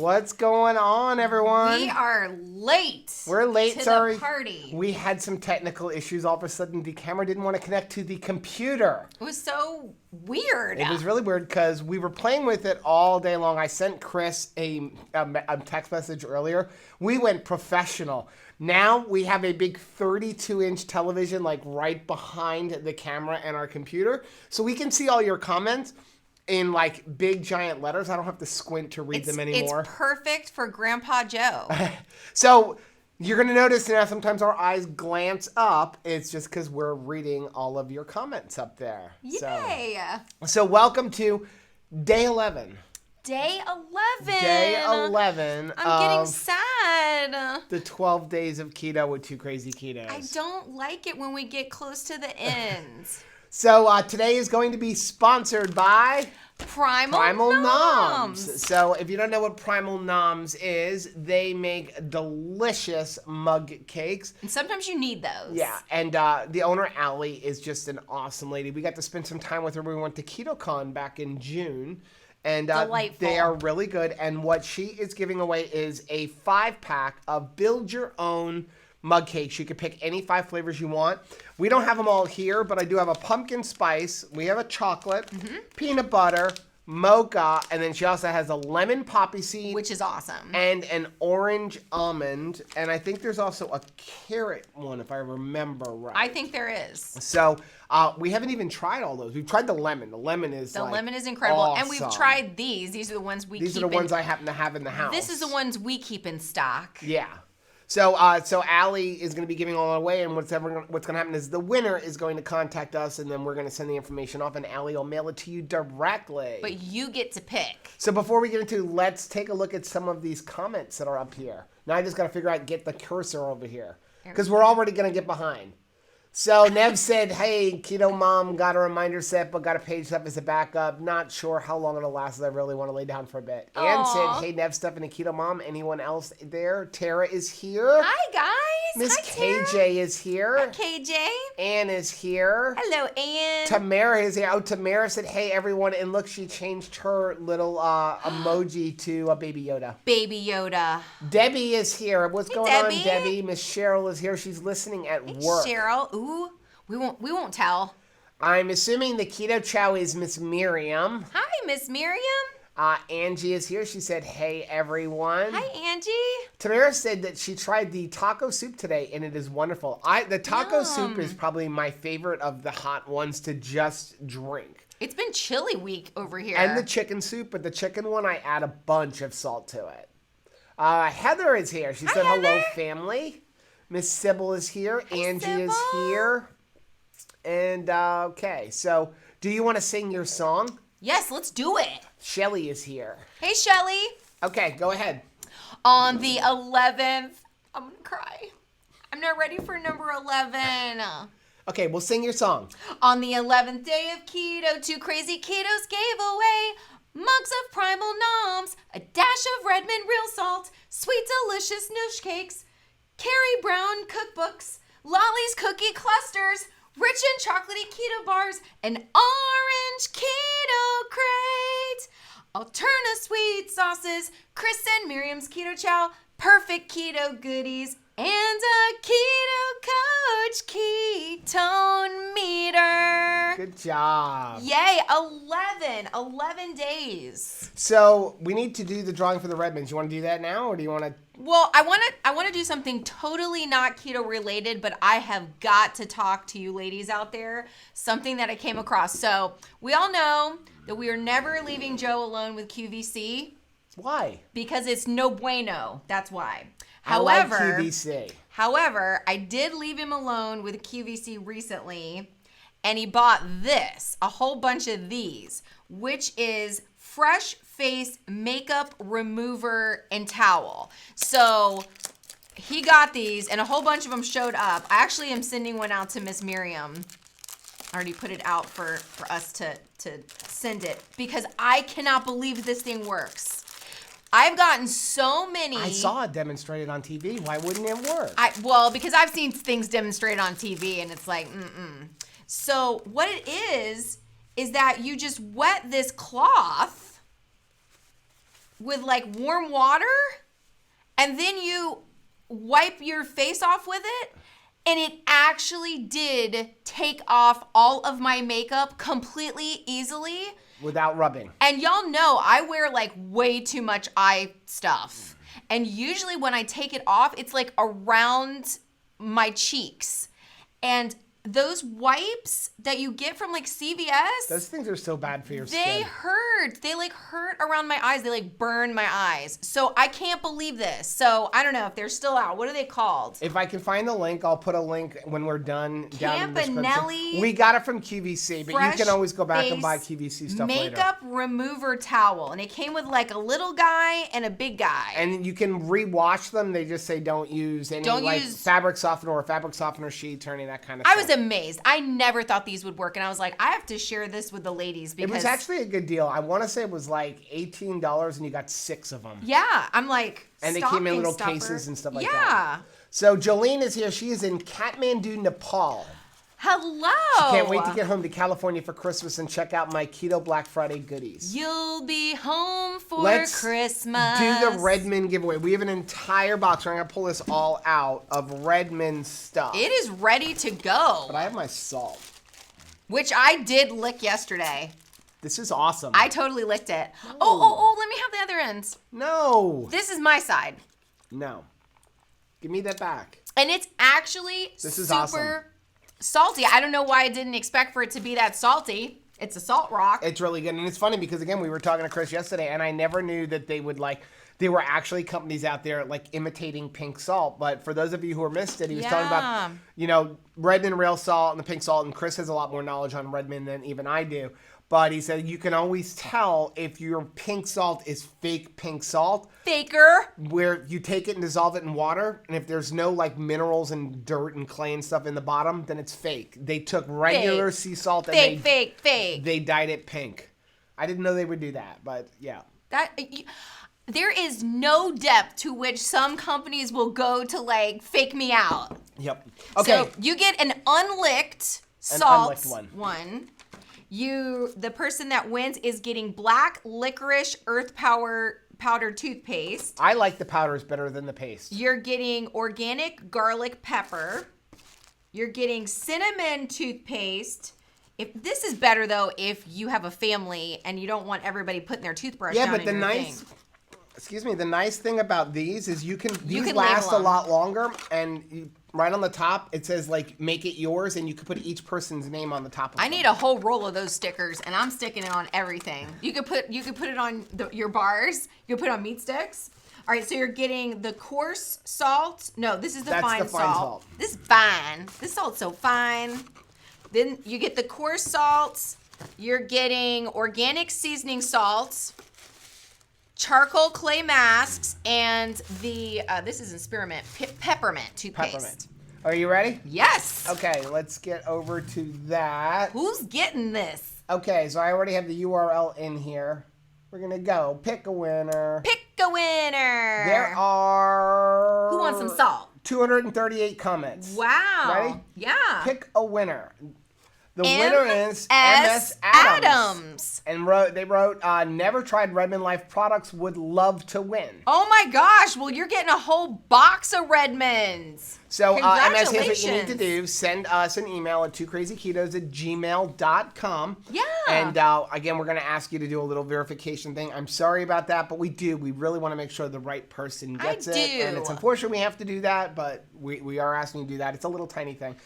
What's going on, everyone? We are late. We're late, to sorry. the party. We had some technical issues. All of a sudden, the camera didn't want to connect to the computer. It was so weird. It was really weird because we were playing with it all day long. I sent Chris a text message earlier. We went professional. Now we have a big 32-inch television like right behind the camera and our computer. So we can see all your comments in like big giant letters. I don't have to squint to read them anymore. It's perfect for Grandpa Joe. So you're going to notice now sometimes our eyes glance up. It's just because we're reading all of your comments up there. Yay. So welcome to day 11. Day 11. Day 11 I'm getting sad. The 12 days of keto with two crazy ketos. I don't like it when we get close to the end. So today is going to be sponsored by Primal Noms. So if you don't know what Primal Noms is, they make delicious mug cakes. And sometimes you need those. Yeah, and the owner, Allie, is just an awesome lady. We got to spend some time with her when we went to KetoCon back in June. And they are really good. And what she is giving away is a 5-pack of build your own mug cakes. You can pick any 5 flavors you want. We don't have them all here, but I do have a pumpkin spice. We have a chocolate, peanut butter, mocha, and then she also has a lemon poppy seed. Which is awesome. And an orange almond. And I think there's also a carrot one, if I remember right. I think there is. So we haven't even tried all those. We've tried the lemon. The lemon is lemon is incredible. awesome. And we've tried these. These are the ones These are the ones I happen to have in the house. This is the ones we keep in stock. Yeah. So Allie is going to be giving all away, and what's going to happen is the winner is going to contact us, and then we're going to send the information off, and Allie will mail it to you directly. But you get to pick. So before we get into, let's take a look at some of these comments that are up here. Now I just got to figure out, get the cursor over here, because we're already going to get behind. So Nev said, hey, Keto Mom, got a reminder set, but got a page set as a backup. Not sure how long it'll last, as I really want to lay down for a bit. Aww. Ann said, hey, Nev, Stephanie, Keto Mom, anyone else there? Tara is here. Hi, guys. Miss Hi, KJ Tara. is here. Hi, KJ. Ann is here. Hello, Ann. Tamara is here. Oh, Tamara said, hey, everyone. And look, she changed her little emoji to a Baby Yoda. Baby Yoda. Debbie is here. What's going Debbie. on, Debbie? Miss Cheryl is here. She's listening at work. Cheryl. Ooh, we won't tell. I'm assuming the Keto Chow is Miss Miriam. Hi, Miss Miriam. Angie is here. She said, hey, everyone. Hi, Angie. Tamara said that she tried the taco soup today, and it is wonderful. The taco soup is probably my favorite of the hot ones to just drink. It's been chilly week over here. And the chicken soup, but the chicken one, I add a bunch of salt to it. Heather is here. She said, Heather. hello, family. Miss Sybil is here. Hi, Angie Sybil. is here. And, okay, so do you want to sing your song? Yes, let's do it. Shelly is here. Hey, Shelly. Okay, go ahead. On the 11th, I'm going to cry. I'm not ready for number 11. Okay, we'll sing your song. On the 11th day of keto, 2 crazy ketos gave away mugs of Primal Noms, a dash of Redmond Real Salt, sweet delicious noosh cakes, Carrie Brown cookbooks, Lolly's cookie clusters, rich and chocolatey keto bars, and orange keto crate. Alterna sweet sauces, Chris and Miriam's Keto Chow, perfect keto goodies, and a Keto Coach ketone meter. Good job. Yay, 11 days. So we need to do the drawing for the Redmonds. You want to do that now, or do you want to? Well, I want to do something totally not keto related, but I have got to talk to you ladies out there, something that I came across. So we all know that we are never leaving Joe alone with QVC. Why? Because it's no bueno. That's why. I like QVC. However, I did leave him alone with QVC recently, and he bought this, a whole bunch of these, which is Fresh Face Makeup Remover and Towel. So he got these, and a whole bunch of them showed up. I actually am sending one out to Miss Miriam. I already put it out for us to send it, because I cannot believe this thing works. I've gotten so many. I saw it demonstrated on TV. Why wouldn't it work? Well, because I've seen things demonstrated on TV, and it's like, So what it is that you just wet this cloth with like warm water, and then you wipe your face off with it, and it actually did take off all of my makeup completely easily. Without rubbing. And y'all know I wear like way too much eye stuff. And usually when I take it off, it's like around my cheeks. And those wipes that you get from like CVS, those things are so bad for your skin. They hurt. They like hurt around my eyes. They like burn my eyes. So I can't believe this. So I don't know if they're still out. What are they called? If I can find the link, I'll put a link when we're done down in the description. Campanelli. We got it from QVC, but you can always go back and buy QVC stuff later. Makeup remover towel, and it came with like a little guy and a big guy. And you can rewash them. They just say don't use any fabric softener or fabric softener sheets or any of that kind of stuff. I was amazed. I never thought these would work, and I was like, I have to share this with the ladies because it was actually a good deal. I want to say it was like $18, and you got 6 of them. Yeah, I'm like, and they came in little cases and stuff like that. Yeah. So Jolene is here. She is in Kathmandu, Nepal. Hello. She can't wait to get home to California for Christmas and check out my Keto Black Friday goodies. You'll be home for Christmas. Do the Redmond giveaway. We have an entire box. I'm going to pull this all out of Redmond stuff. It is ready to go. But I have my salt. Which I did lick yesterday. This is awesome. I totally licked it. No. Oh, let me have the other ends. No. This is my side. No. Give me that back. And it's actually super awesome. Salty. I don't know why I didn't expect for it to be that salty. It's a salt rock. It's really good. And it's funny because, again, we were talking to Chris yesterday, and I never knew that they would, there were actually companies out there, imitating pink salt. But for those of you who missed it, he was talking about, Redmond Real Salt and the pink salt. And Chris has a lot more knowledge on Redmond than even I do. But he said you can always tell if your pink salt is fake pink salt. Faker. Where you take it and dissolve it in water. And if there's no minerals and dirt and clay and stuff in the bottom, then it's fake. They took regular sea salt and fake. They dyed it pink. I didn't know they would do that, but yeah. There is no depth to which some companies will go to fake me out. Yep. Okay. So you get an unlicked salt one. The person that wins is getting black licorice earth powder toothpaste. I like the powders better than the paste. You're getting organic garlic pepper. You're getting cinnamon toothpaste. This is better though if you have a family and you don't want everybody putting their toothbrush down in your thing. The nice thing about these is these last a lot longer, and right on the top it says make it yours, and you can put each person's name on the top of it. I need a whole roll of those stickers, and I'm sticking it on everything. You could put it on your bars. You could put it on meat sticks. All right, so you're getting the coarse salt. No, this is the fine salt. This is fine. This salt's so fine. Then you get the coarse salts. You're getting organic seasoning salts, charcoal clay masks, and the this is in spearmint peppermint toothpaste. Peppermint. Are you ready? Yes. Okay, let's get over to that. Who's getting this? Okay, so I already have the URL in here. We're gonna go pick a winner. Pick a winner. There are. Who wants some salt? 238 comments. Wow. Ready? Yeah. Pick a winner. The winner is MS Adams. And they wrote, never tried Redmond Life products, would love to win. Oh my gosh, well you're getting a whole box of Redmonds. So MS, here's what you need to do. Send us an email at twocrazyketos@gmail.com. Yeah. And again, we're going to ask you to do a little verification thing. I'm sorry about that, but we really want to make sure the right person gets it. And it's unfortunate we have to do that, but we are asking you to do that. It's a little tiny thing.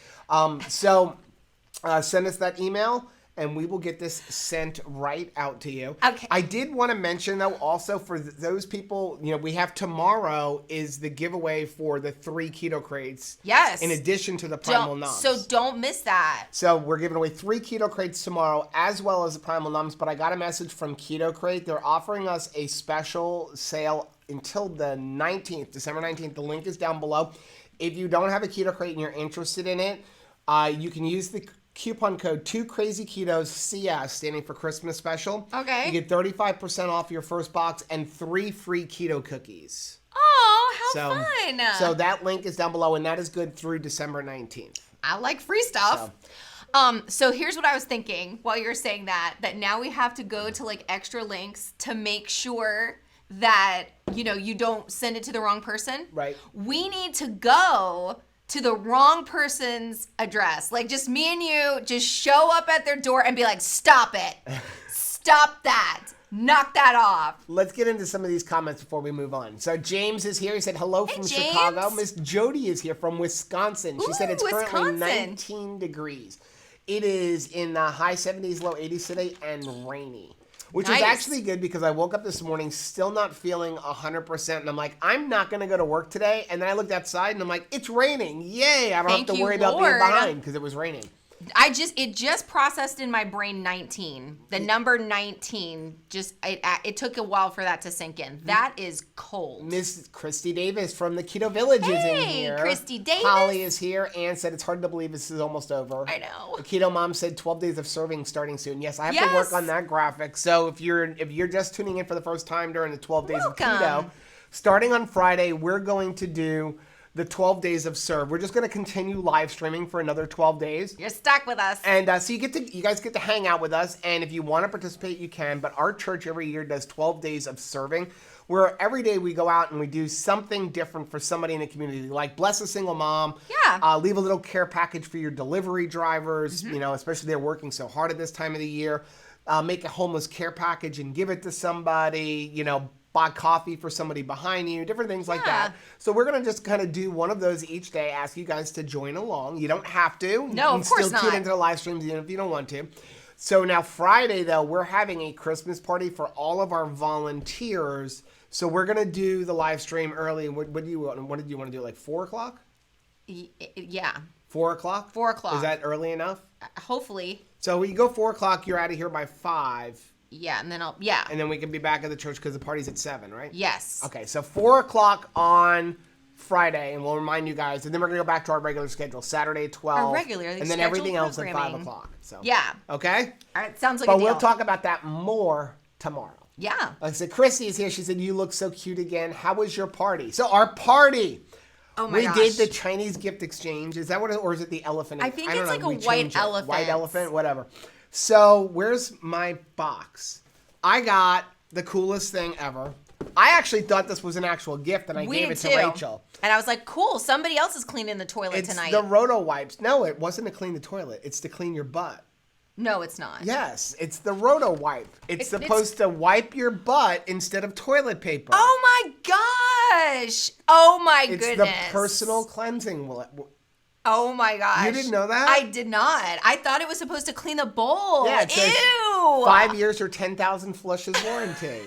Send us that email, and we will get this sent right out to you. Okay. I did want to mention, though, also for those people, we have tomorrow is the giveaway for the 3 Keto Crates. Yes. In addition to the Primal Noms. So don't miss that. So we're giving away 3 Keto Crates tomorrow, as well as the Primal Noms. But I got a message from Keto Crate. They're offering us a special sale until the 19th, December 19th. The link is down below. If you don't have a Keto Crate and you're interested in it, you can use the coupon code 2crazyketos CS, standing for Christmas special. Okay. You get 35% off your first box and 3 free keto cookies. Oh, how fun. So that link is down below, and that is good through December 19th. I like free stuff. So here's what I was thinking while you were saying that now we have to go to extra links to make sure that, you don't send it to the wrong person. Right. We need to go to the wrong person's address. Like, just me and you just show up at their door and be like, stop it. Stop that. Knock that off. Let's get into some of these comments before we move on. So James is here. He said hello from James. Chicago. Miss Jody is here from Wisconsin. She said it's currently 19 degrees. It is in the high 70s, low 80s today, and rainy. Which is actually good because I woke up this morning still not feeling 100%. And I'm like, I'm not going to go to work today. And then I looked outside and I'm like, it's raining. Yay. I don't have to worry about being behind because it was raining. It just processed in my brain 19. The number 19 it took a while for that to sink in. That is cold. Miss Christy Davis from the Keto Village is in here. Hey, Christy Davis. Holly is here. Ann said it's hard to believe this is almost over. I know. The Keto Mom said 12 days of serving starting soon. Yes, I have to work on that graphic. So if you're just tuning in for the first time during the 12 days of keto, starting on Friday, we're going to do the 12 days of serve. We're just going to continue live streaming for another 12 days. You're stuck with us. And so you guys get to hang out with us. And if you want to participate, you can. But our church every year does 12 days of serving, where every day we go out and we do something different for somebody in the community. Like bless a single mom. Yeah. Leave a little care package for your delivery drivers, especially they're working so hard at this time of the year. Make a homeless care package and give it to somebody, buy coffee for somebody behind you, different things like that. So we're going to just kind of do one of those each day, ask you guys to join along. You don't have to. No, of course not. Still tune into the live streams even if you don't want to. So now Friday, though, we're having a Christmas party for all of our volunteers. So we're going to do the live stream early. What did you want to do, like 4 o'clock? Yeah. 4 o'clock? 4 o'clock. Is that early enough? Hopefully. So when you go 4 o'clock, you're out of here by 5. Yeah, and then And then we can be back at the church because the party's at 7, right? Yes. Okay, so 4 o'clock on Friday, and we'll remind you guys, and then we're going to go back to our regular schedule, Saturday 12. And then everything else at 5 o'clock. So yeah. Okay? All right, sounds like a deal. But we'll talk about that more tomorrow. Yeah. Like I said, Chrissy is here. She said, you look so cute again. How was your party? So our party. Oh my gosh. We did the Chinese gift exchange. Is that what it is, or is it the elephant? I think it's like a white elephant. White elephant, whatever. So where's my box? I got the coolest thing ever. I actually thought this was an actual gift, and I gave it to Rachel. And I was like, cool, somebody else is cleaning the toilet tonight. It's the Roto Wipes. No, it wasn't to clean the toilet. It's to clean your butt. No, it's not. Yes, it's the Roto Wipe. It's supposed to wipe your butt instead of toilet paper. Oh my gosh. Oh my goodness. It's the personal cleansing. Oh my gosh. You didn't know that? I did not. I thought it was supposed to clean the bowl. Yeah, it says Ew. 5 years or 10,000 flushes warranty.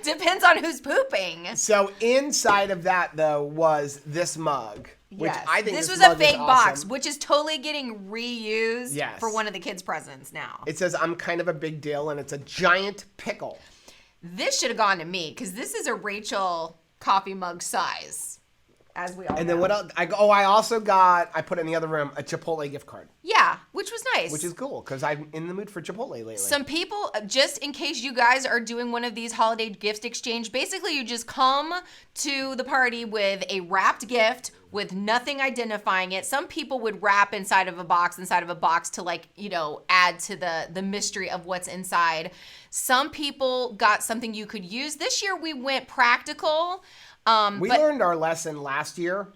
Depends on who's pooping. So inside of that, though, was this mug. Which yes. I think this was mug a fake is awesome. box, which is totally getting reused for one of the kids' presents now. It says, I'm kind of a big deal, and it's a giant pickle. This should have gone to me, because this is a Rachel coffee mug size, as we all know. And then what else? I also got, I put it in the other room, a Chipotle gift card. Yeah, which was nice. Which is cool, because I'm in the mood for Chipotle lately. Some people, just in case you guys are doing one of these holiday gift exchange, basically you just come to the party with a wrapped gift with nothing identifying it. Some people would wrap inside of a box to add to the mystery of what's inside. Some people got something you could use. This year we went practical. We learned our lesson last year.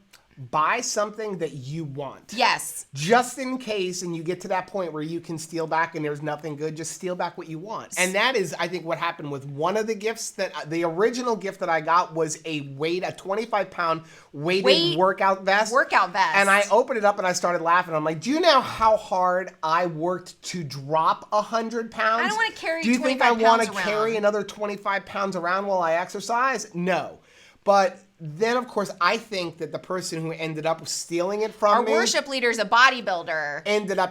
Buy something that you want. Yes. Just in case, and you get to that point where you can steal back and there's nothing good, just steal back what you want. And that is, I think, what happened with one of the gifts. The original gift that I got was a 25-pound weighted workout vest. And I opened it up and I started laughing. I'm like, do you know how hard I worked to drop 100 pounds? I don't want to carry 25 pounds around. Do you think I want to carry another 25 pounds around while I exercise? No. But then, of course, I think that the person who ended up stealing it from me... Our worship leader's a bodybuilder.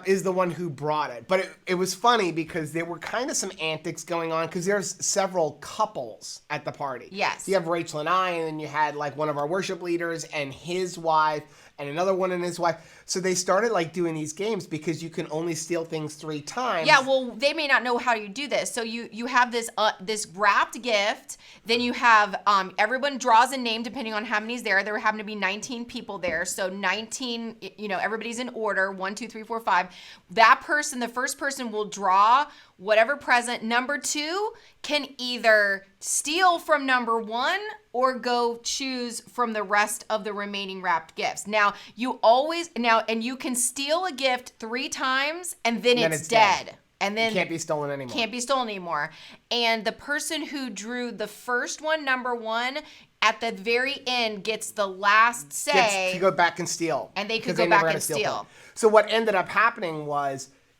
Is the one who brought it. But it was funny because there were kind of some antics going on because there's several couples at the party. Yes. You have Rachel and I, and then you had like one of our worship leaders and his wife and another one and his wife. So they started like doing these games because you can only steal things 3 times. Yeah, well, they may not know how you do this. So you have this wrapped gift. Then you have everyone draws a name depending depending on how many's there. There happened to be 19 people there. So 19, everybody's in order, 1, 2, 3, 4, 5. That person, the first person will draw whatever present. Number 2 can either steal from number 1 or go choose from the rest of the remaining wrapped gifts. Now, and you can steal a gift 3 times and then it's dead. And then it can't be stolen anymore. And the person who drew the first one, number 1, at the very end gets the last say. Gets to go back and steal. And they could go back and steal. So what ended up happening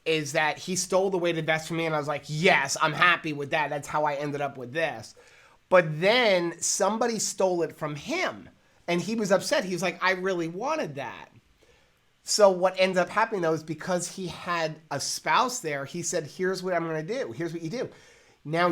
is that he stole the weighted vest from me, and I was like, yes, I'm happy with that. That's how I ended up with this. But then somebody stole it from him, and he was upset. He was like, I really wanted that. So what ends up happening, though, is because he had a spouse there, he said, here's what I'm going to do. Here's what you do. Now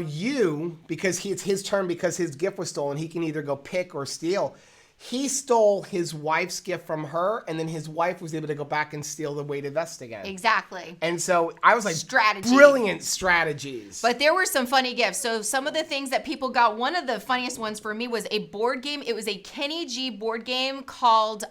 because it's his turn, because his gift was stolen, he can either go pick or steal. He stole his wife's gift from her, and then his wife was able to go back and steal the weighted vest again. Exactly. And so I was like, strategy. Brilliant strategies. But there were some funny gifts. So some of the things that people got, one of the funniest ones for me was a board game. It was a Kenny G board game called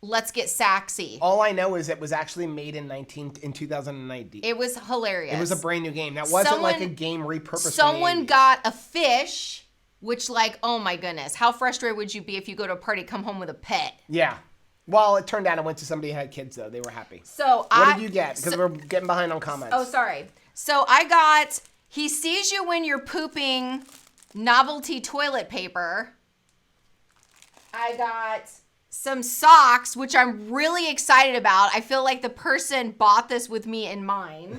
Let's Get Saxy. All I know is it was actually made in 2019. It was hilarious. It was a brand new game. That wasn't like a game repurposed. Someone got a fish, which oh my goodness, how frustrated would you be if you go to a party, come home with a pet? Yeah. Well, it turned out I went to somebody who had kids, though. They were happy. So what did you get? Because we're getting behind on comments. Oh, sorry. So I got, he sees you when you're pooping novelty toilet paper. I got some socks, which I'm really excited about. I feel like the person bought this with me in mind.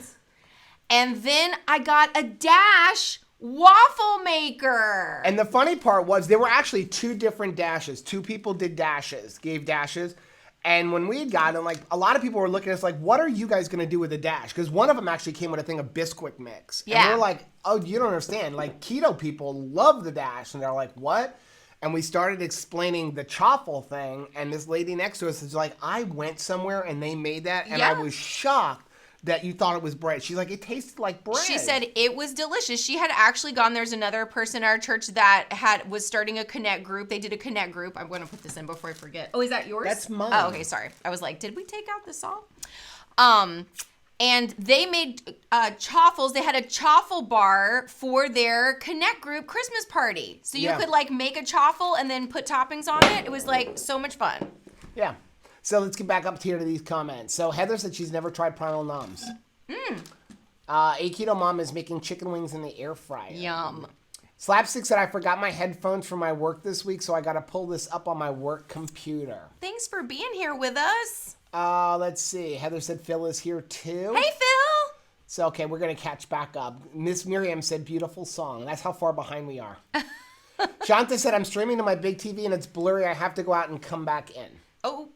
And then I got a Dash waffle maker. And the funny part was there were actually 2 different dashes. 2 people gave dashes. And when we had gotten, a lot of people were looking at us like, what are you guys going to do with a dash? Because one of them actually came with a thing of Bisquick mix. Yeah. And we're like, oh, you don't understand. Keto people love the dash. And they're like, what? And we started explaining the chaffle thing, and this lady next to us is like, I went somewhere and they made that, and I was shocked that you thought it was bread. She's like, it tasted like bread. She said it was delicious. She had actually gone, there's another person in our church that was starting a Connect group. They did a Connect group. I'm going to put this in before I forget. Oh, is that yours? That's mine. Oh, okay, sorry. I was like, did we take out the salt? And they made chaffles. They had a chaffle bar for their Connect group Christmas party. So you could make a chaffle and then put toppings on it. It was so much fun. Yeah. So let's get back up here to these comments. So Heather said she's never tried Primal Noms. A Keto Mom is making chicken wings in the air fryer. Yum. Slapstick said, I forgot my headphones for my work this week, so I got to pull this up on my work computer. Thanks for being here with us. Let's see. Heather said Phil is here too. Hey, Phil. So, okay, we're going to catch back up. Miss Miriam said, beautiful song. That's how far behind we are. Shanta said, I'm streaming to my big TV and it's blurry. I have to go out and come back in. Oh.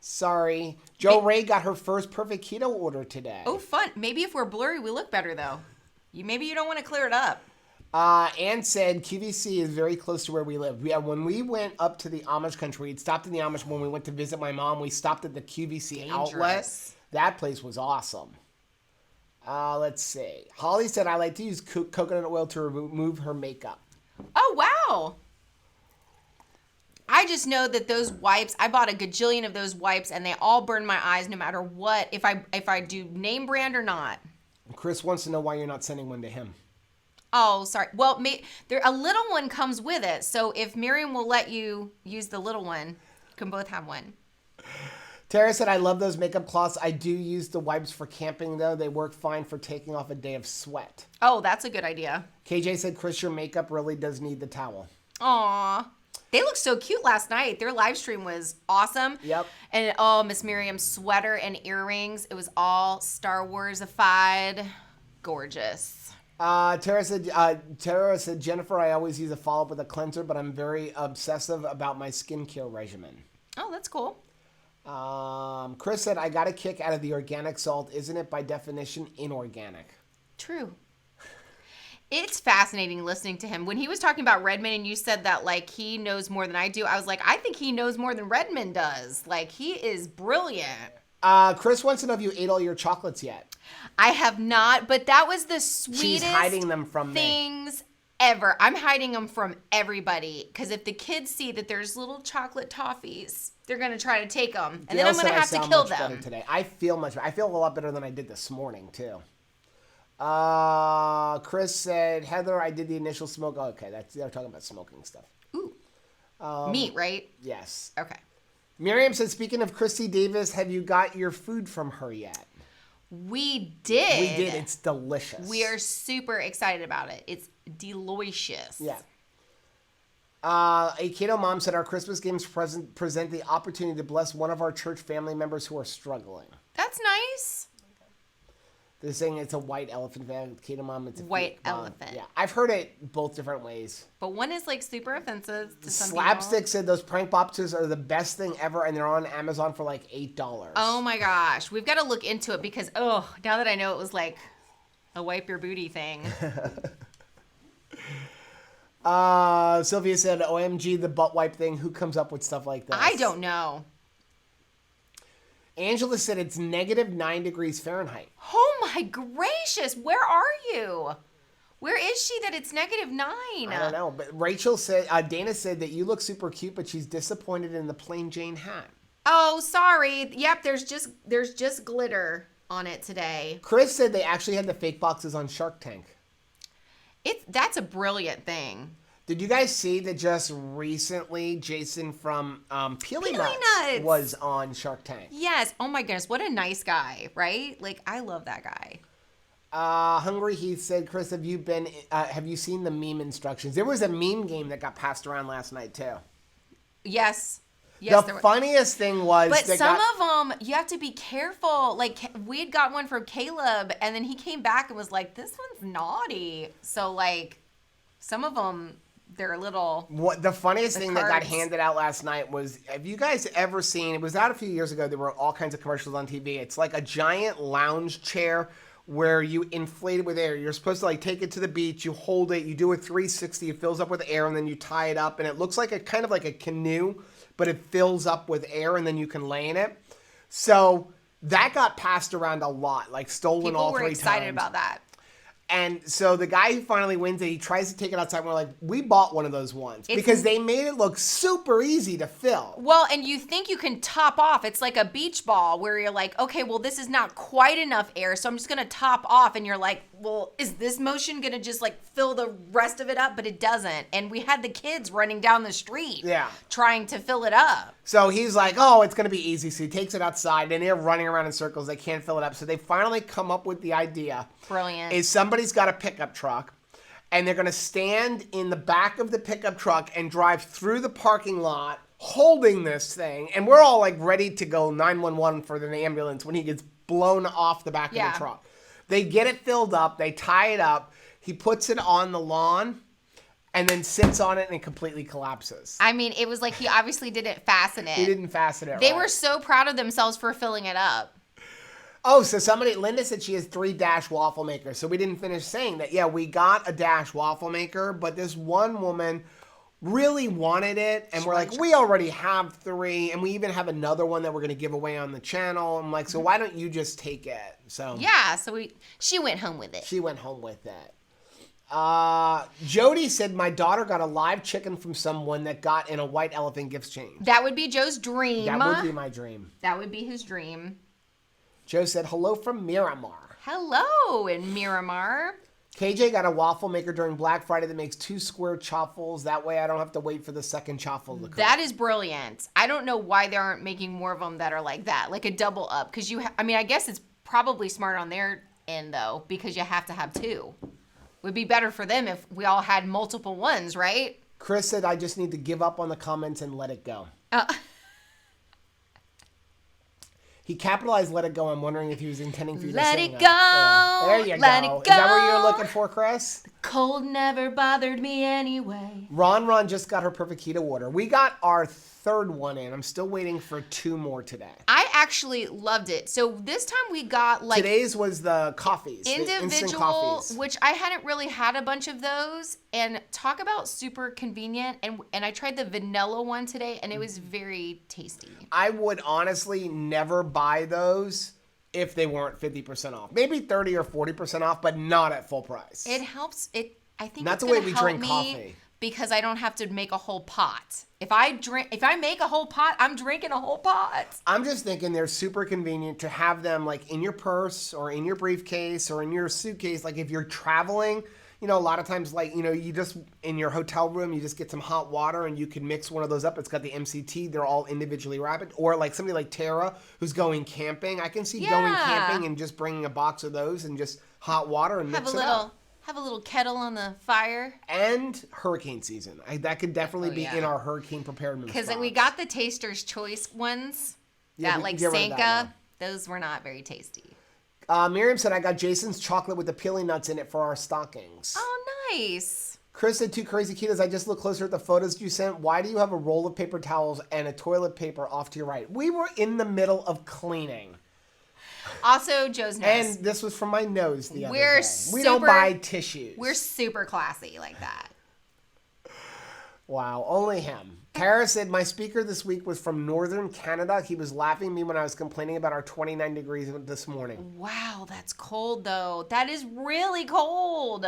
Sorry. Joe Ray got her first perfect keto order today. Oh, fun. Maybe if we're blurry, we look better, though. Maybe you don't want to clear it up. Ann said QVC is very close to where we live. When we went up to the Amish country, we'd stopped in the Amish when we went to visit my mom. We stopped at the QVC outlet. That place was awesome. Let's see. Holly said, I like to use coconut oil to remove her makeup. Oh, wow. I just know that those wipes, I bought a gajillion of those wipes and they all burn my eyes no matter what, if I do name brand or not. Chris wants to know why you're not sending one to him. Oh, sorry. Well, a little one comes with it. So if Miriam will let you use the little one, you can both have one. Tara said, I love those makeup cloths. I do use the wipes for camping, though. They work fine for taking off a day of sweat. Oh, that's a good idea. KJ said, Chris, your makeup really does need the towel. Aw. They looked so cute last night. Their live stream was awesome. Yep. And Miss Miriam's sweater and earrings. It was all Star Wars-ified. Gorgeous. Tara said, Jennifer, I always use a follow-up with a cleanser, but I'm very obsessive about my skincare regimen. Oh, that's cool. Chris said, I got a kick out of the organic salt. Isn't it by definition inorganic? True. It's fascinating listening to him. When he was talking about Redmond and you said that he knows more than I do, I was like, I think he knows more than Redmond does. He is brilliant. Chris wants to know if you ate all your chocolates yet. I have not, but that was the sweetest She's hiding them from things me. ever. I'm hiding them from everybody because if the kids see that there's little chocolate toffees, they're going to try to take them. And then I'm going to have to kill them. Today. I feel a lot better than I did this morning, too. Chris said, Heather, I did the initial smoke. Oh, okay, they're talking about smoking stuff. Ooh. Meat, right? Yes. Okay. Miriam said, speaking of Christy Davis, have you got your food from her yet? We did. We did. It's delicious. We are super excited about it. It's delicious. Yeah. A Keto Mom said, our Christmas games present the opportunity to bless one of our church family members who are struggling. That's nice. They're saying it's a white elephant fan. Keto Mom, it's a white elephant. Yeah, I've heard it both different ways. But one is like super offensive to some Slapstick people. said those prank boxes are the best thing ever, and they're on Amazon for like $8. Oh my gosh, we've got to look into it because now that I know it was like a wipe your booty thing. Sylvia said, OMG, the butt wipe thing. Who comes up with stuff like that? I don't know. Angela said it's -9 degrees Fahrenheit. Oh my gracious, where are you? Where is she that it's -9? I don't know, but Rachel said, Dana said that you look super cute, but she's disappointed in the plain Jane hat. Oh, sorry. Yep, there's just glitter on it today. Chris said they actually had the fake boxes on Shark Tank. That's a brilliant thing. Did you guys see that just recently Jason from Peely Nuts was on Shark Tank? Yes. Oh my goodness. What a nice guy, right? Like, I love that guy. Hungry Heath said, Chris, have you seen the meme instructions? There was a meme game that got passed around last night too. Yes. The funniest thing was... But some of them, you have to be careful. Like, we had got one from Caleb, and then he came back and was like, this one's naughty. So, like, some of them... They're a little... The funniest thing that got handed out last night was, have you guys ever seen, it was out a few years ago, there were all kinds of commercials on TV. It's like a giant lounge chair where you inflate it with air. You're supposed to like take it to the beach, you hold it, you do a 360, it fills up with air, and then you tie it up, and it looks like a kind of like a canoe, but it fills up with air, and then you can lay in it. So that got passed around a lot, like stolen all 3 times. People were excited about that. And so the guy who finally wins it, he tries to take it outside. And we're like, we bought one of those ones because they made it look super easy to fill. Well, and you think you can top off. It's like a beach ball where you're like, okay, well, this is not quite enough air, so I'm just going to top off. And you're like, well, is this motion going to just like fill the rest of it up? But it doesn't. And we had the kids running down the street trying to fill it up. So he's like, oh, it's going to be easy. So he takes it outside, and they're running around in circles. They can't fill it up. So they finally come up with the idea. Brilliant. Is somebody's got a pickup truck, and they're going to stand in the back of the pickup truck and drive through the parking lot holding this thing. And we're all like ready to go 911 for the ambulance when he gets blown off the back of the truck. They get it filled up. They tie it up. He puts it on the lawn. And then sits on it and it completely collapses. I mean, it was like he obviously didn't fasten it. He didn't fasten it. They were so proud of themselves for filling it up. Oh, so Linda said she has 3 Dash waffle makers. So we didn't finish saying that. Yeah, we got a Dash waffle maker, but this one woman really wanted it. And we're like, we already have 3. And we even have another one that we're going to give away on the channel. I'm like, so why don't you just take it? So yeah, so she went home with it. She went home with it. Jody said, my daughter got a live chicken from someone that got in a white elephant gift change. That would be Joe's dream. That would be my dream. That would be his dream. Joe said, hello from Miramar. Hello in Miramar. KJ got a waffle maker during Black Friday that makes 2 square chaffles. That way I don't have to wait for the second chaffle to cook. That is brilliant. I don't know why they aren't making more of them that are like that, like a double up. Because I guess it's probably smart on their end, though, because you have to have 2. Would be better for them if we all had multiple ones, right? Chris said, I just need to give up on the comments and let it go. He capitalized let it go. I'm wondering if he was intending for you to let sing it that. go. There you let go. It go. Is that what you're looking for, Chris? The cold never bothered me anyway. Ron just got her perfect keto order. We got our 3rd one in. I'm still waiting for 2 more today. I actually loved it. So this time we got like... Today's was the coffees. Individual, the instant coffees. Which I hadn't really had a bunch of those. And talk about super convenient. And I tried the vanilla one today, and it was very tasty. I would honestly never buy those if they weren't 50% off. Maybe 30 or 40% off, but not at full price. It helps. I think not it's the way gonna we help drink me coffee. because I don't have to make a whole pot. If I make a whole pot, I'm drinking a whole pot. I'm just thinking they're super convenient to have them like in your purse or in your briefcase or in your suitcase. Like if you're traveling, you know, a lot of times, like, you know, you just in your hotel room, you just get some hot water and you can mix one of those up. It's got the MCT. They're all individually wrapped. Or like somebody like Tara who's going camping. I can see going camping and just bringing a box of those and just hot water and mix it up. Have a little kettle on the fire. And hurricane season. That could definitely be in our hurricane preparedness. Because we got the Taster's Choice ones. That like Sanka. Those were not very tasty. Miriam said, I got Jason's chocolate with the peeling nuts in it for our stockings. Oh, nice. Chris said, 2 crazy ketos. I just looked closer at the photos you sent. Why do you have a roll of paper towels and a toilet paper off to your right? We were in the middle of cleaning. Also, Joe's nose. And this was from my nose the other day. We don't buy tissues. We're super classy like that. Wow, only him. Kara said, my speaker this week was from Northern Canada. He was laughing at me when I was complaining about our 29 degrees this morning. Wow, that's cold, though. That is really cold.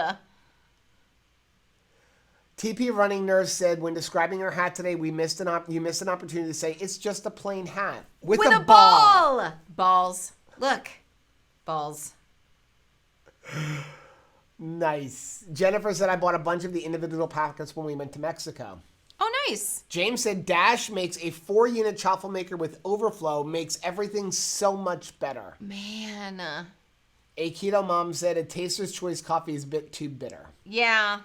TP Running Nurse said, when describing her hat today, you missed an opportunity to say, it's just a plain hat. With a ball. Balls. Look. Balls. Nice. Jennifer said, I bought a bunch of the individual packets when we went to Mexico. Oh, nice. James said, Dash makes a 4-unit chaffle maker with overflow, makes everything so much better. Man. A Keto Mom said, a Taster's Choice coffee is a bit too bitter. Yeah.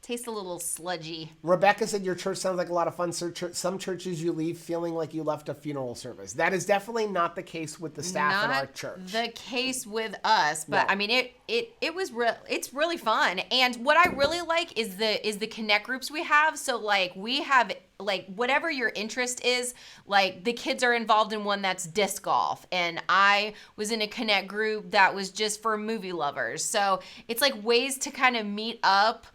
Tastes a little sludgy. Rebecca said, your church sounds like a lot of fun. Some churches you leave feeling like you left a funeral service. That is definitely not the case with the staff at our church. The case with us, but no. I mean, it's really fun. And what I really like is the connect groups we have. So like we have like whatever your interest is, like the kids are involved in one that's disc golf, and I was in a connect group that was just for movie lovers. So it's like ways to kind of meet up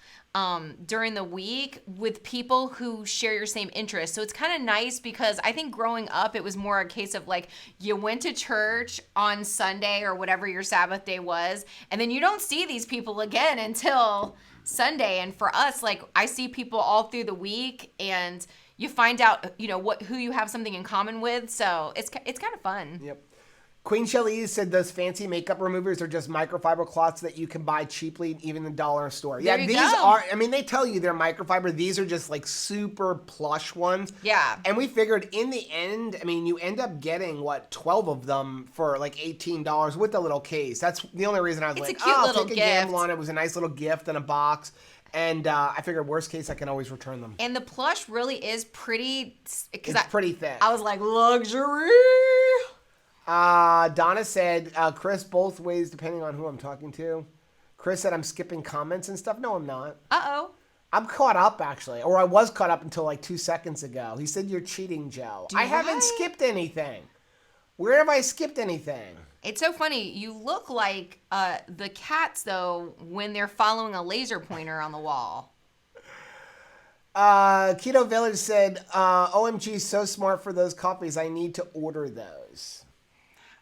during the week with people who share your same interests. So it's kind of nice because I think growing up, it was more a case of like you went to church on Sunday or whatever your Sabbath day was, and then you don't see these people again until Sunday. And for us, like I see people all through the week, and you find out, you know, who you have something in common with. So it's kind of fun. Yep. Queen Shelley said those fancy makeup removers are just microfiber cloths that you can buy cheaply, even in the dollar store. There these are, I mean, they tell you they're microfiber. These are just like super plush ones. Yeah. And we figured in the end, I mean, you end up getting, 12 of them for like $18 with a little case. That's the only reason I was like, I'll take a gamble on it. It was a nice little gift in a box. And I figured worst case, I can always return them. And the plush really is pretty. It's pretty thick. I was like, luxury. Donna said, Chris, both ways, depending on who I'm talking to. Chris said, I'm skipping comments and stuff. No, I'm not. Uh-oh. I'm caught up, actually. Or I was caught up until like 2 seconds ago. He said, you're cheating, Joe. I haven't skipped anything. Where have I skipped anything? It's so funny. You look like the cats, though, when they're following a laser pointer on the wall. Keto Village said, OMG, so smart for those coffees. I need to order those.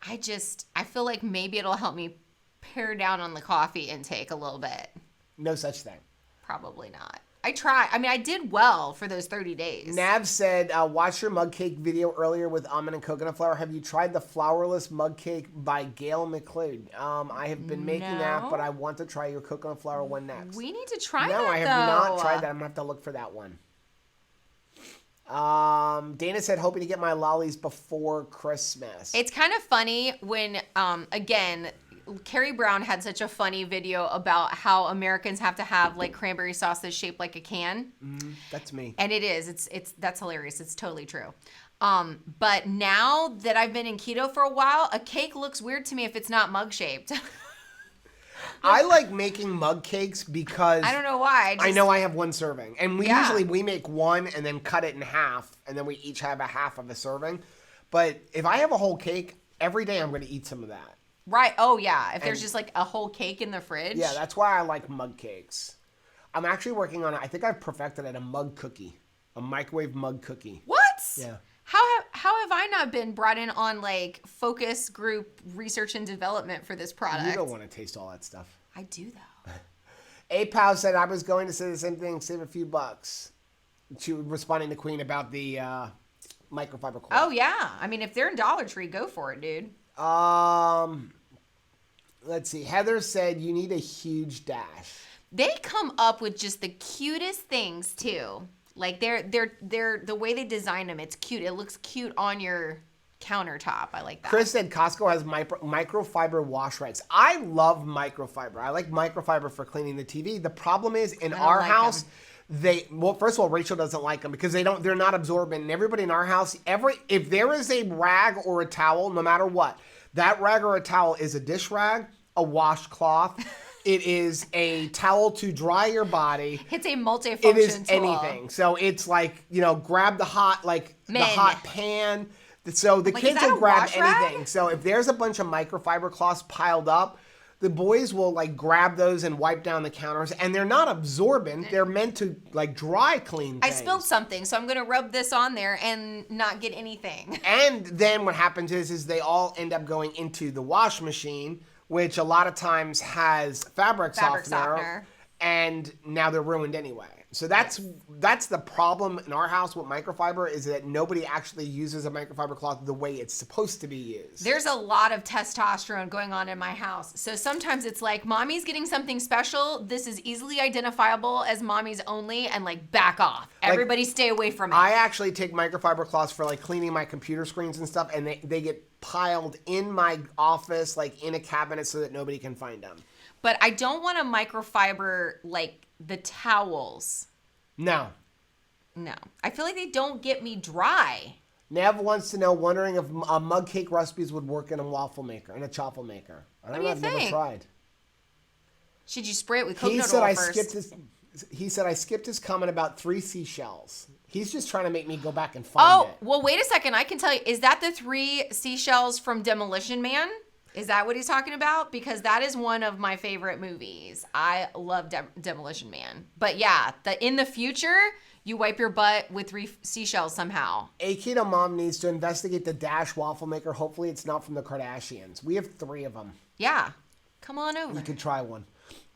I feel like maybe it'll help me pare down on the coffee intake a little bit. No such thing. Probably not. I did well for those 30 days. Nav said, watch your mug cake video earlier with almond and coconut flour. Have you tried the flourless mug cake by Gail McLeod? I have been making that, but I want to try your coconut flour one next. We need to try that, No, I have not tried that. I'm going to have to look for that one. Dana said, hoping to get my lollies before Christmas. It's kind of funny when, again, Carrie Brown had such a funny video about how Americans have to have like cranberry sauce that's shaped like a can. That's me. And it is. That's hilarious. It's totally true. But now that I've been in keto for a while, a cake looks weird to me if it's not mug shaped. I like making mug cakes because I don't know why. I know I have one serving, and we make one and then cut it in half, and then we each have a half of a serving. But if I have a whole cake, every day I'm going to eat some of that. Right. Oh yeah. If there's just like a whole cake in the fridge. Yeah, that's why I like mug cakes. I'm actually working on it. I think I've perfected it, a mug cookie, a microwave mug cookie. What? Yeah. How have I not been brought in on like focus group research and development for this product? You don't want to taste all that stuff. I do though. A-Pow said, I was going to say the same thing, save a few bucks. She was responding to Queen about the microfiber cloth. Oh, yeah. I mean, if they're in Dollar Tree, go for it, dude. Let's see. Heather said, you need a huge dash. They come up with just the cutest things, too. Like, they're the way they design them, it's cute. It looks cute on your countertop. I like that. Chris said Costco has microfiber wash rags. I love microfiber. I like microfiber for cleaning the TV. The problem is in our house, first of all, Rachel doesn't like them because they're not absorbent. And everybody in our house, if there is a rag or a towel, no matter what, that rag or a towel is a dish rag, a washcloth. It is a towel to dry your body. It's a multifunction It is tool. anything. So it's like, grab the hot, the hot pan. So the kids will grab anything. Rag? So if there's a bunch of microfiber cloths piled up, the boys will grab those and wipe down the counters. And they're not absorbent. They're meant to dry clean things. I spilled something, so I'm going to rub this on there and not get anything. And then what happens is they all end up going into the wash machine, which a lot of times has fabric softener. And now they're ruined anyway. So that's the problem in our house with microfiber is that nobody actually uses a microfiber cloth the way it's supposed to be used. There's a lot of testosterone going on in my house. So sometimes it's like, mommy's getting something special. This is easily identifiable as mommy's only, and back off. Everybody stay away from it. I actually take microfiber cloths for cleaning my computer screens and stuff, and they get piled in my office, in a cabinet so that nobody can find them. But I don't want a microfiber the towels. No. I feel like they don't get me dry. Nev wants to know, wondering if mug cake recipes would work in a waffle maker, in a chaffle maker. I don't know. I've never tried. Should you spray it with coconut oil first? He said I skipped his comment about 3 seashells. He's just trying to make me go back and find it. Oh, well, wait a second. I can tell you. Is that the 3 seashells from Demolition Man? Is that what he's talking about? Because that is one of my favorite movies. I love Demolition Man. But yeah, in the future, you wipe your butt with 3 seashells somehow. A Keto Mom needs to investigate the Dash waffle maker. Hopefully it's not from the Kardashians. We have 3 of them. Yeah. Come on over. You could try one.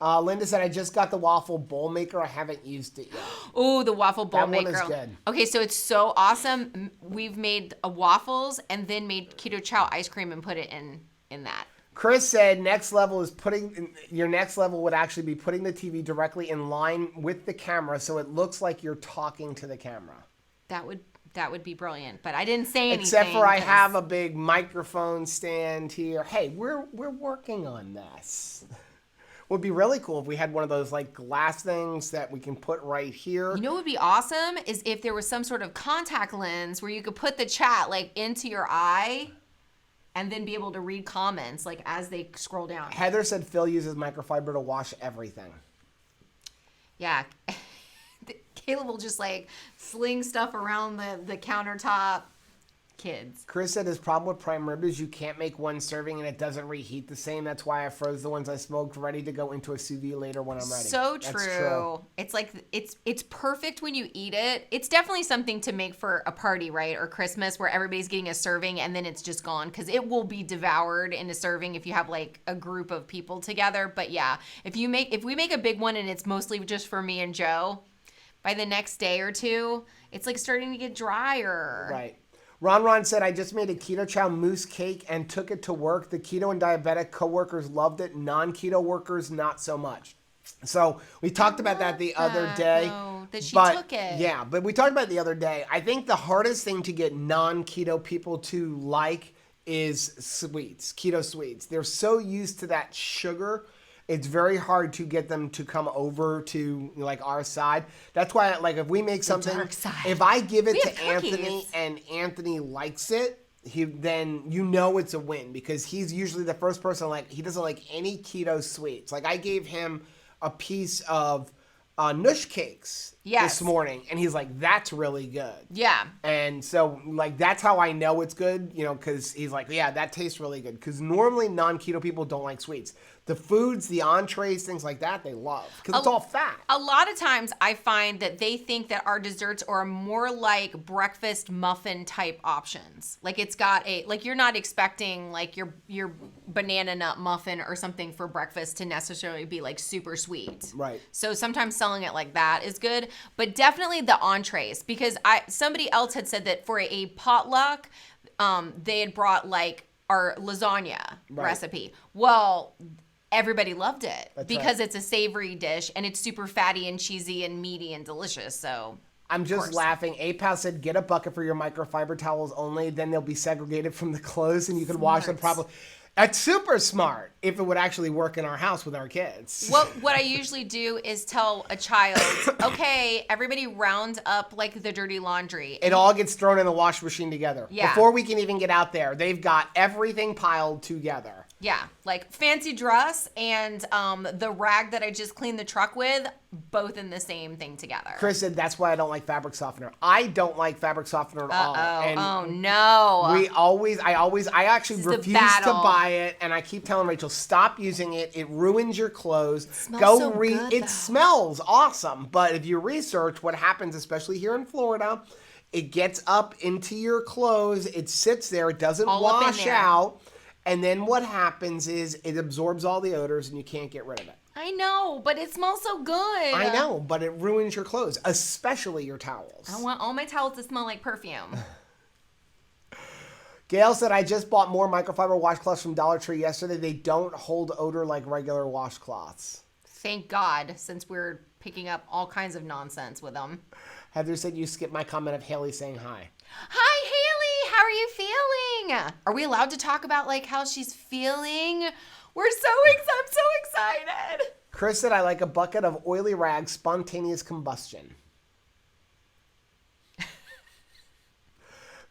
Linda said, I just got the waffle bowl maker. I haven't used it yet. Oh, the waffle bowl maker. That one is good. Okay, so it's so awesome. We've made waffles and then made keto chow ice cream and put it in that. Chris said next level would actually be putting the TV directly in line with the camera so it looks like you're talking to the camera. That would be brilliant, but I didn't say anything. Except for I have a big microphone stand here. Hey, we're working on this. Would be really cool if we had one of those glass things that we can put right here. You know what would be awesome is if there was some sort of contact lens where you could put the chat into your eye and then be able to read comments as they scroll down. Heather said Phil uses microfiber to wash everything. Yeah. Caleb will just sling stuff around the countertop. Kids. Chris said his problem with prime rib is you can't make one serving and it doesn't reheat the same. That's why I froze the ones I smoked ready to go into a sous vide later when I'm ready. So true. That's true. It's perfect when you eat it. It's definitely something to make for a party, right? Or Christmas where everybody's getting a serving and then it's just gone because it will be devoured in a serving if you have a group of people together. But yeah, if we make a big one and it's mostly just for me and Joe, by the next day or two, it's starting to get drier. Right. Ron said, I just made a keto chow mousse cake and took it to work. The keto and diabetic coworkers loved it. Non-keto workers, not so much. So we talked about that the other day. That she took it. Yeah, but we talked about it the other day. I think the hardest thing to get non-keto people to is sweets, keto sweets. They're so used to that sugar. It's very hard to get them to come over to our side. That's why if we make something, if I give it to Anthony and Anthony likes it, then it's a win because he's usually the first person he doesn't like any keto sweets. I gave him a piece of Nush cakes this morning, and he's like, that's really good. Yeah. And so, like, that's how I know it's good, because he's like, yeah, that tastes really good. Because normally non-keto people don't like sweets. The foods, the entrees, things like that, they love because it's all fat. A lot of times I find that they think that our desserts are more like breakfast muffin type options. Like it's got you're not expecting like your banana nut muffin or something for breakfast to necessarily be like super sweet. Right. So sometimes selling it like that is good, but definitely the entrees, because somebody else had said that for a potluck, they had brought like our lasagna recipe. Well, everybody loved it because it's a savory dish and it's super fatty and cheesy and meaty and delicious. So I'm just laughing. APAL said, get a bucket for your microfiber towels only. Then they'll be segregated from the clothes and you can wash them properly. That's super smart if it would actually work in our house with our kids. Well, what I usually do is tell a child, okay, everybody round up like the dirty laundry. It all gets thrown in the washing machine together. Yeah. Before we can even get out there, they've got everything piled together. Yeah, like fancy dress and the rag that I just cleaned the truck with, both in the same thing together. Chris said that's why I don't like fabric softener. I don't like fabric softener at all. And oh no. I actually refuse to buy it, and I keep telling Rachel, stop using it. It ruins your clothes. It smells good, it smells awesome, but if you research what happens, especially here in Florida, it gets up into your clothes, it sits there, it doesn't wash out. And then what happens is it absorbs all the odors and you can't get rid of it. I know, but it smells so good. I know, but it ruins your clothes, especially your towels. I want all my towels to smell like perfume. Gail said, I just bought more microfiber washcloths from Dollar Tree yesterday. They don't hold odor like regular washcloths. Thank God, since we're picking up all kinds of nonsense with them. Heather said you skipped my comment of Haley saying hi. Hi, Haley. How are you feeling? Are we allowed to talk about like how she's feeling? I'm so excited. Chris said, I like a bucket of oily rags, spontaneous combustion.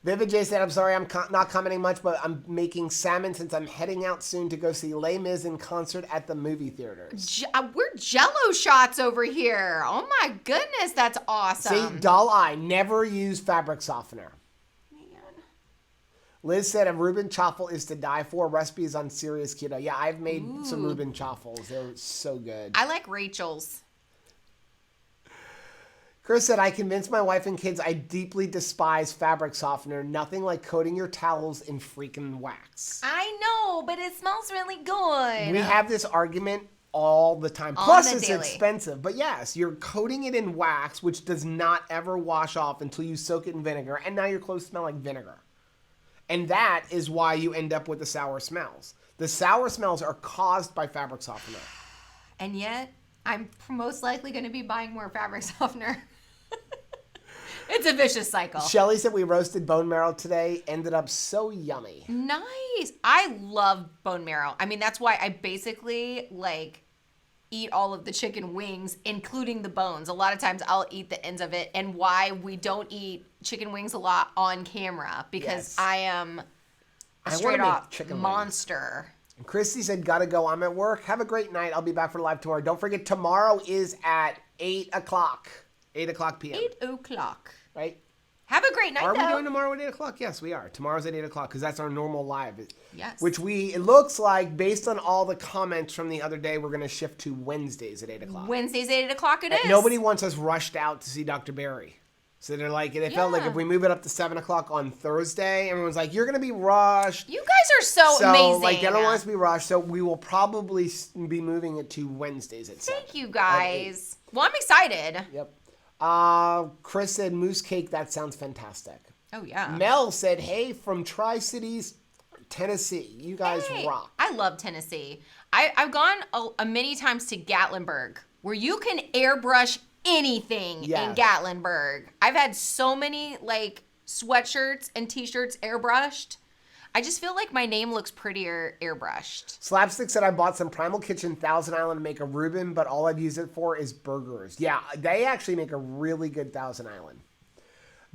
Vivid J said, I'm sorry, I'm not commenting much, but I'm making salmon since I'm heading out soon to go see Les Mis in concert at the movie theaters. We're Jello shots over here. Oh my goodness, that's awesome. See, doll eye, never use fabric softener. Liz said a Reuben chaffle is to die for. Recipe is on Serious Keto. Yeah, I've made some Reuben chaffles. They're so good. I like Rachel's. Chris said, I convinced my wife and kids I deeply despise fabric softener. Nothing like coating your towels in freaking wax. I know, but it smells really good. We have this argument all the time. Plus, it's expensive. But yes, you're coating it in wax, which does not ever wash off until you soak it in vinegar. And now your clothes smell like vinegar. And that is why you end up with the sour smells. The sour smells are caused by fabric softener. And yet, I'm most likely going to be buying more fabric softener. It's a vicious cycle. Shelly said we roasted bone marrow today. Ended up so yummy. Nice. I love bone marrow. I mean, that's why I basically eat all of the chicken wings, including the bones. A lot of times I'll eat the ends of it, and why we don't eat chicken wings a lot on camera, because I am a straight up monster. And Christy said, gotta go. I'm at work. Have a great night. I'll be back for live tomorrow. Don't forget, tomorrow is at 8 o'clock. 8 o'clock p.m. 8 o'clock. Right? Have a great night, Are we doing tomorrow at 8 o'clock? Yes, we are. Tomorrow's at 8 o'clock because that's our normal live. Yes. Which it looks like, based on all the comments from the other day, we're going to shift to Wednesdays at 8 o'clock. Wednesdays at 8 o'clock it is. Nobody wants us rushed out to see Dr. Barry. So they're like, they felt like if we move it up to 7 o'clock on Thursday, everyone's like, you're going to be rushed. You guys are so amazing. They don't want us to be rushed. So we will probably be moving it to Wednesdays at 7. Thank you, guys. Well, I'm excited. Yep. Chris said, moose cake, that sounds fantastic. Oh, yeah. Mel said, hey, from Tri-Cities, Tennessee. You guys rock. I love Tennessee. I've gone many times to Gatlinburg, where you can airbrush anything in Gatlinburg. I've had so many sweatshirts and t-shirts airbrushed. I just feel like my name looks prettier airbrushed. Slapstick said, I bought some Primal Kitchen Thousand Island to make a Reuben, but all I've used it for is burgers. Yeah, they actually make a really good Thousand Island.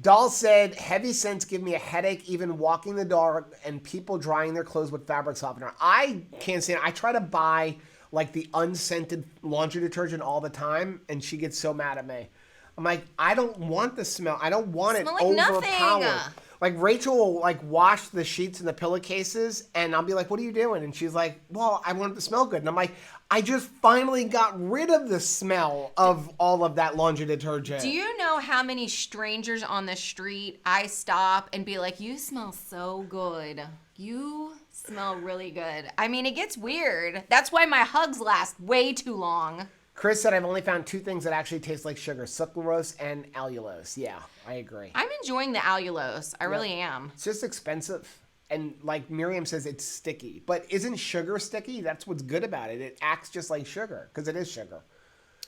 Doll said, heavy scents give me a headache, even walking the dog and people drying their clothes with fabric softener. I can't stand it. I try to buy the unscented laundry detergent all the time, and she gets so mad at me. I'm like, I don't want the smell. I don't want it like overpowered. nothing. Like Rachel will like wash the sheets and the pillowcases, and I'll be like, "What are you doing?" And she's like, "Well, I want it to smell good." And I'm like, "I just finally got rid of the smell of all of that laundry detergent." Do you know how many strangers on the street I stop and be like, "You smell so good. You smell really good." I mean, it gets weird. That's why my hugs last way too long. Chris said, I've only found 2 things that actually taste like sugar, sucralose and allulose. Yeah, I agree. I'm enjoying the allulose. I really am. It's just expensive. And like Miriam says, it's sticky. But isn't sugar sticky? That's what's good about it. It acts just like sugar because it is sugar.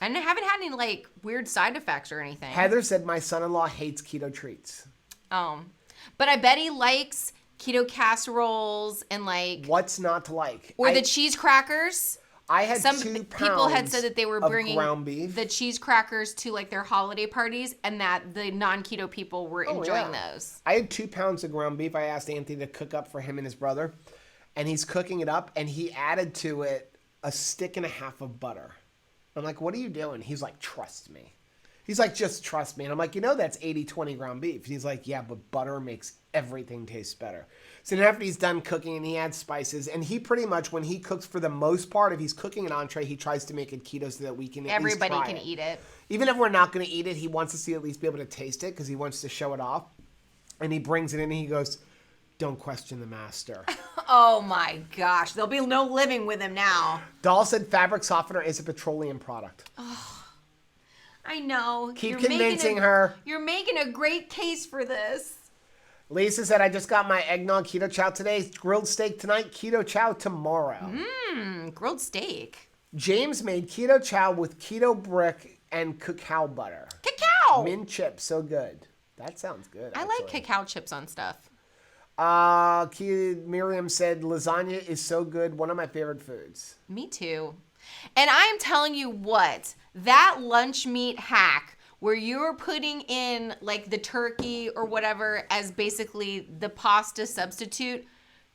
And I haven't had any like weird side effects or anything. Heather said, my son-in-law hates keto treats. But I bet he likes keto casseroles and like... What's not to like? Or the cheese crackers. I had Some 2 people had said that they were bringing ground beef. the cheese crackers to like their holiday parties, and that the non-keto people were enjoying those. I had 2 pounds of ground beef. I asked Anthony to cook up for him and his brother, and he's cooking it up, and he added to it a stick and a half of butter. I'm like, what are you doing? He's like, trust me. He's like, just trust me. And I'm like, that's 80-20 ground beef. And he's like, yeah, but butter makes everything taste better. So then after he's done cooking and he adds spices, and he pretty much, when he cooks for the most part, if he's cooking an entree, he tries to make it keto so that we can at least try Everybody can eat it. Even if we're not going to eat it, he wants us to at least be able to taste it because he wants to show it off. And he brings it in and he goes, don't question the master. Oh my gosh. There'll be no living with him now. Doll said fabric softener is a petroleum product. Oh, I know. Keep convincing her. You're making a great case for this. Lisa said, I just got my eggnog keto chow today. Grilled steak tonight, keto chow tomorrow. Grilled steak. James made keto chow with keto brick and cacao butter. Cacao! Mint chips, so good. That sounds good. I like cacao chips on stuff. Miriam said, lasagna is so good. One of my favorite foods. Me too. And I'm telling you what, that lunch meat hack where you're putting in like the turkey or whatever as basically the pasta substitute,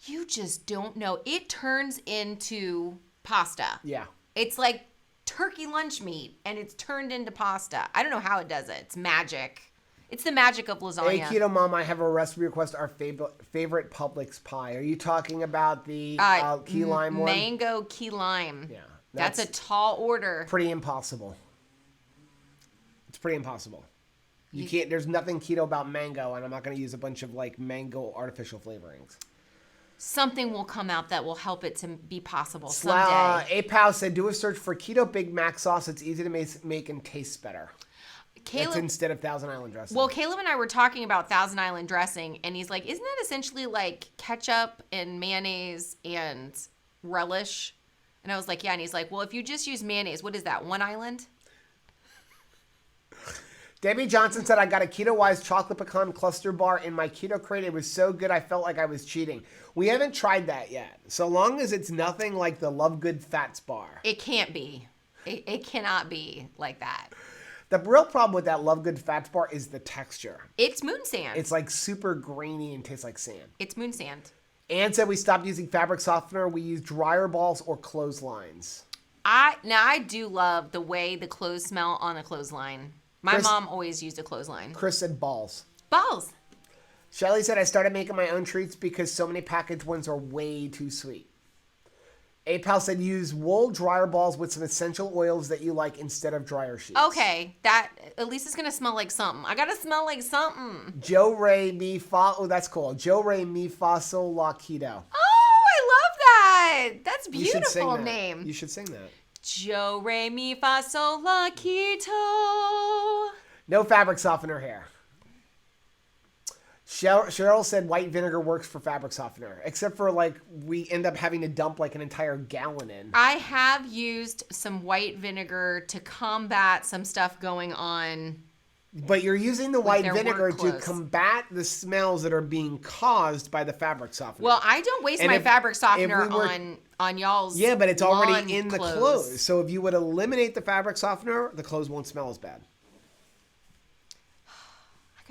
you just don't know. It turns into pasta. Yeah. It's like turkey lunch meat and it's turned into pasta. I don't know how it does it. It's magic. It's the magic of lasagna. Hey, Keto Mom, I have a recipe request. Our favorite Publix pie. Are you talking about the key lime one? Mango key lime. Yeah. That's a tall order. Pretty impossible. It's pretty impossible. You can't. There's nothing keto about mango, and I'm not going to use a bunch of like mango artificial flavorings. Something will come out that will help it to be possible someday. APAL said, do a search for keto Big Mac sauce. It's easy to make and tastes better. That's instead of Thousand Island dressing. Well, Caleb and I were talking about Thousand Island dressing, and he's like, isn't that essentially like ketchup and mayonnaise and relish? And I was like, yeah. And he's like, well, if you just use mayonnaise, what is that, One Island? Debbie Johnson said, I got a Keto-Wise chocolate pecan cluster bar in my Keto Crate. It was so good, I felt like I was cheating. We haven't tried that yet. So long as it's nothing like the Love Good Fats bar. It can't be. It cannot be like that. The real problem with that Love Good Fats bar is the texture. It's moon sand. It's like super grainy and tastes like sand. It's moon sand. Ann said we stopped using fabric softener. We use dryer balls or clotheslines. I do love the way the clothes smell on a clothesline. My mom always used a clothesline. Chris said balls. Balls. Shelly said I started making my own treats because so many packaged ones are way too sweet. APAL said use wool dryer balls with some essential oils that you like instead of dryer sheets. Okay, that at least it's gonna smell like something. I gotta smell like something. Joe Ray Mi Fa. Oh, that's cool. Joe Ray Mi Fa Sol La Keto. Oh, I love that. That's a beautiful name. You should sing that. Joe Re Mi Fa Sol La Keto. No fabric softener here. Cheryl said white vinegar works for fabric softener, except for like we end up having to dump like an entire gallon in. I have used some white vinegar to combat some stuff going on. But you're using the white vinegar to combat the smells that are being caused by the fabric softener. Well, I don't waste my fabric softener on y'all's. Yeah, but it's already in the clothes. So if you would eliminate the fabric softener, the clothes won't smell as bad.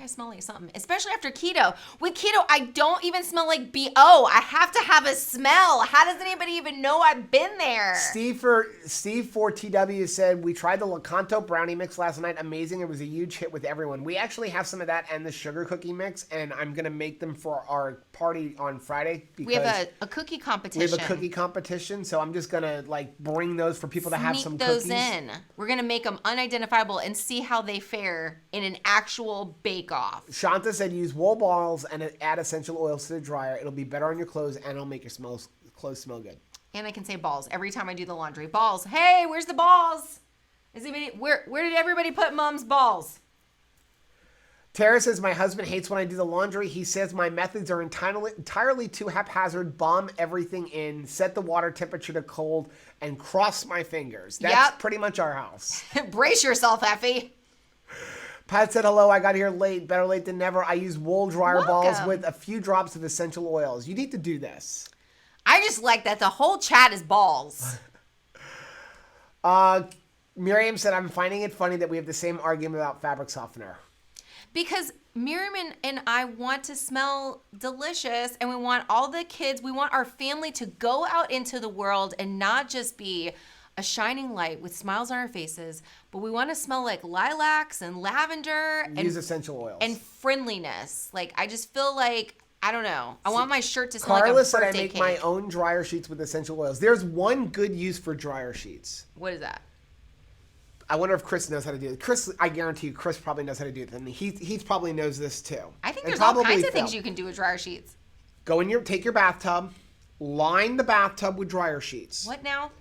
I I smell like something, especially after keto. With keto, I don't even smell like BO. I have to have a smell. How does anybody even know I've been there? Steve for TW said, we tried the Lakanto brownie mix last night. Amazing. It was a huge hit with everyone. We actually have some of that and the sugar cookie mix, and I'm going to make them for our party on Friday. We have a cookie competition. We have a cookie competition, so I'm just going to like bring those for people to have some those cookies. In. We're going to make them unidentifiable and see how they fare in an actual bake-off. Shanta said use wool balls and add essential oils to the dryer. It'll be better on your clothes and it'll make your clothes smell good. And I can say balls every time I do the laundry. Balls. Hey, where's the balls? Where did everybody put Mom's balls? Tara says, my husband hates when I do the laundry. He says my methods are entirely too haphazard. Bomb everything in, set the water temperature to cold, and cross my fingers. That's pretty much our house. Brace yourself, Effie. Pat said, hello, I got here late. Better late than never. I use wool dryer balls with a few drops of essential oils. You need to do this. I just like that the whole chat is balls. Miriam said, I'm finding it funny that we have the same argument about fabric softener. Because Miriam and I want to smell delicious, and we want all the kids, we want our family to go out into the world and not just be a shining light with smiles on our faces, but we want to smell like lilacs and lavender. Use essential oils. And friendliness. Like, I just feel like, I don't know. I want my shirt to smell like a birthday said I make cake. my own dryer sheets with essential oils. There's one good use for dryer sheets. What is that? I wonder if Chris knows how to do it. Chris, I guarantee you, Chris probably knows how to do it. And he probably knows this too. I think there's all kinds of things you can do with dryer sheets. Take your bathtub, line the bathtub with dryer sheets. What now?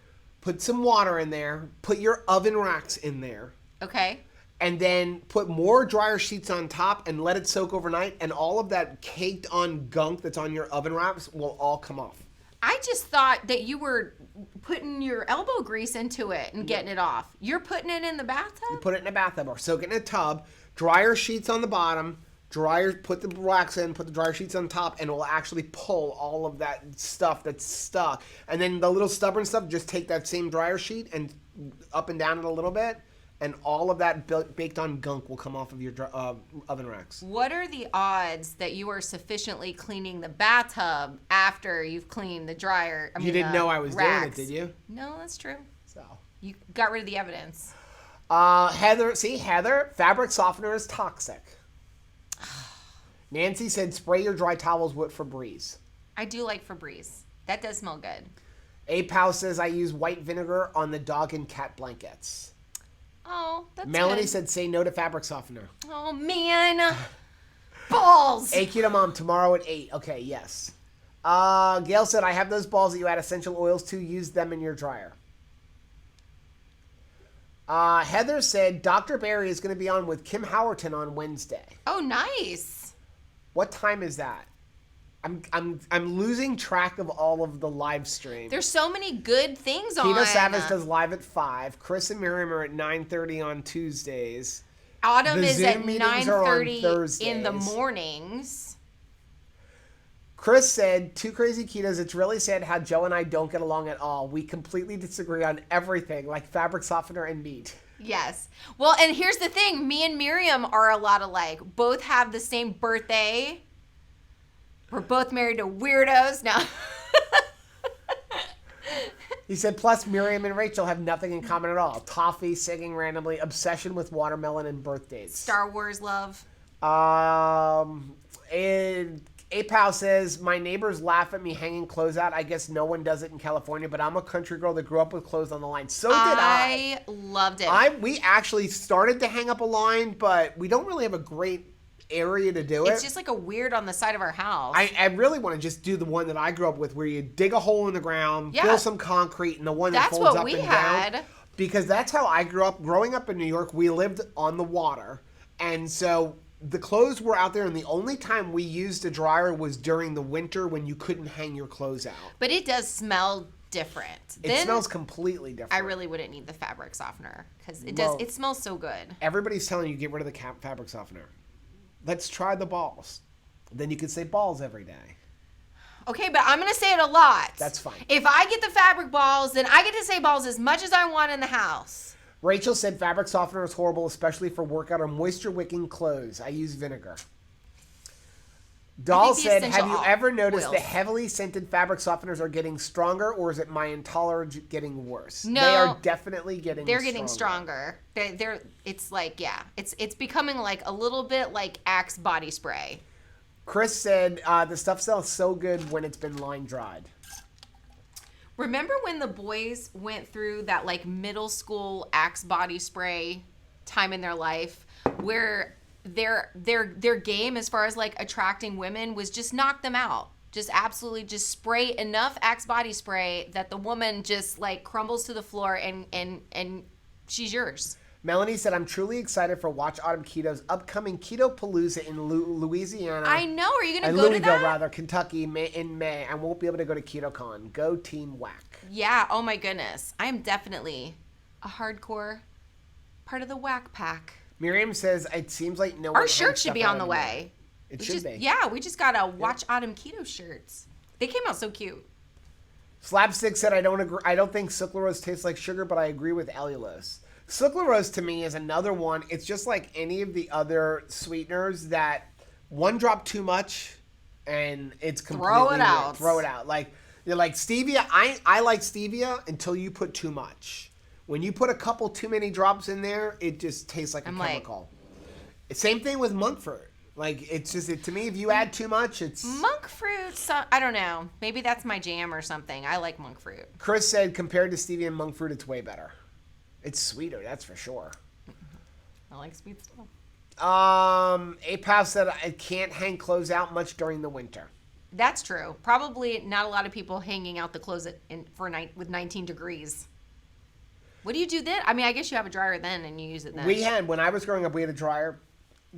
Put some water in there. Put your oven racks in there. Okay. And then put more dryer sheets on top and let it soak overnight. And all of that caked on gunk that's on your oven wraps will all come off. I just thought that you were putting your elbow grease into it and getting it off. You're putting it in the bathtub? You put it in a bathtub or soak it in a tub. Dryer sheets on the bottom. Put the racks in, put the dryer sheets on top, and it will actually pull all of that stuff that's stuck. And then the little stubborn stuff, just take that same dryer sheet and up and down it a little bit, and all of that baked on gunk will come off of your oven racks. What are the odds that you are sufficiently cleaning the bathtub after you've cleaned the dryer? You didn't know I was racks. doing it, did you? No, that's true. So you got rid of the evidence. Heather, fabric softener is toxic. Nancy said, spray your dry towels with Febreze. I do like Febreze. That does smell good. Apow says, I use white vinegar on the dog and cat blankets. Oh, that's Melanie good. said, say no to fabric softener. Oh, man. Balls. Hey, Keto Mom, tomorrow at 8. Okay, yes. Gail said, I have those balls that you add essential oils to. Use them in your dryer. Heather said, Dr. Barry is going to be on with Kim Howerton on Wednesday. Oh, nice. What time is that? I'm losing track of all of the live stream. There's so many good things on. Keto Savage does live at 5. Chris and Miriam are at 9:30 on Tuesdays. Autumn is at 9:30 in the mornings. Chris said, 2 Crazy Ketos, it's really sad how Joe and I don't get along at all. We completely disagree on everything, like fabric softener and meat. Yes. Well, and here's the thing. Me and Miriam are a lot alike. Both have the same birthday. We're both married to weirdos now. He said, plus Miriam and Rachel have nothing in common at all. Toffee, singing randomly, obsession with watermelon, and birthdays. Star Wars love. And Apow says, my neighbors laugh at me hanging clothes out. I guess no one does it in California, but I'm a country girl that grew up with clothes on the line. So did I. I loved it. We actually started to hang up a line, but we don't really have a great area to do it. It's just like a weird on the side of our house. I really want to just do the one that I grew up with, where you dig a hole in the ground, fill some concrete, and the one that folds up and down. That's what we had. Because that's how I grew up. Growing up in New York, we lived on the water, and so the clothes were out there, and the only time we used a dryer was during the winter when you couldn't hang your clothes out. But it does smell different. It smells completely different. I really wouldn't need the fabric softener because it smells so good. Everybody's telling you get rid of the fabric softener. Let's try the balls. Then you can say balls every day. Okay, but I'm going to say it a lot. That's fine. If I get the fabric balls, then I get to say balls as much as I want in the house. Rachel said fabric softener is horrible, especially for workout or moisture-wicking clothes. I use vinegar. Doll said, have you ever noticed that heavily scented fabric softeners are getting stronger, or is it my intolerance getting worse? No. They are definitely getting stronger. They're getting stronger. It's like, yeah. It's becoming like a little bit like Axe body spray. Chris said, the stuff smells so good when it's been line dried. Remember when the boys went through that like middle school Axe body spray time in their life where their game as far as like attracting women was just knock them out. Just absolutely just spray enough Axe body spray that the woman just like crumbles to the floor and she's yours. Melanie said, I'm truly excited for Watch Autumn Keto's upcoming Keto Palooza in Louisiana. I know. Are you going to go to that? Louisville, rather, Kentucky, in May. I won't be able to go to KetoCon. Go Team Whack. Yeah. Oh, my goodness. I am definitely a hardcore part of the Whack Pack. Miriam says, it seems like no one. Our shirt should be on the way. It should be. Yeah, we just got to Watch Autumn Keto shirts. They came out so cute. Slapstick said, I don't agree. I don't think sucralose tastes like sugar, but I agree with allulose. Sucralose to me is another one. It's just like any of the other sweeteners that one drop too much and it's completely throw it out. Throw it out. Like stevia. I like stevia until you put too much. When you put a couple too many drops in there, it just tastes like a chemical. Same thing with monk fruit. Like it's just to me, if you add too much, it's monk fruit. I don't know. Maybe that's my jam or something. I like monk fruit. Chris said compared to stevia and monk fruit, it's way better. It's sweeter, that's for sure. I like sweet stuff. APAF said I can't hang clothes out much during the winter. That's true. Probably not a lot of people hanging out the clothes with 19 degrees. What do you do then? I mean, I guess you have a dryer then and you use it then. When I was growing up, we had a dryer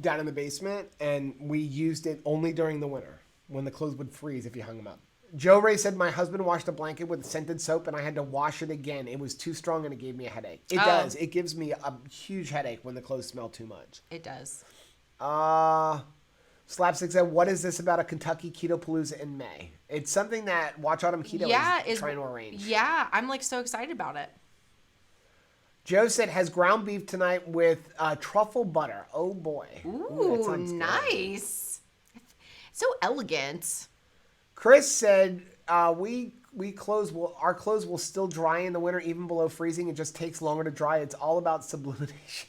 down in the basement and we used it only during the winter when the clothes would freeze if you hung them up. Joe Ray said, my husband washed a blanket with scented soap and I had to wash it again. It was too strong and it gave me a headache. It does. It gives me a huge headache when the clothes smell too much. It does. Slapstick said, what is this about a Kentucky Keto Palooza in May? It's something that Watch Autumn Keto is trying to arrange. Yeah, I'm like so excited about it. Joe said, has ground beef tonight with truffle butter. Oh boy. Ooh, that nice. Good. So elegant. Chris said, our clothes will still dry in the winter, even below freezing. It just takes longer to dry. It's all about sublimation.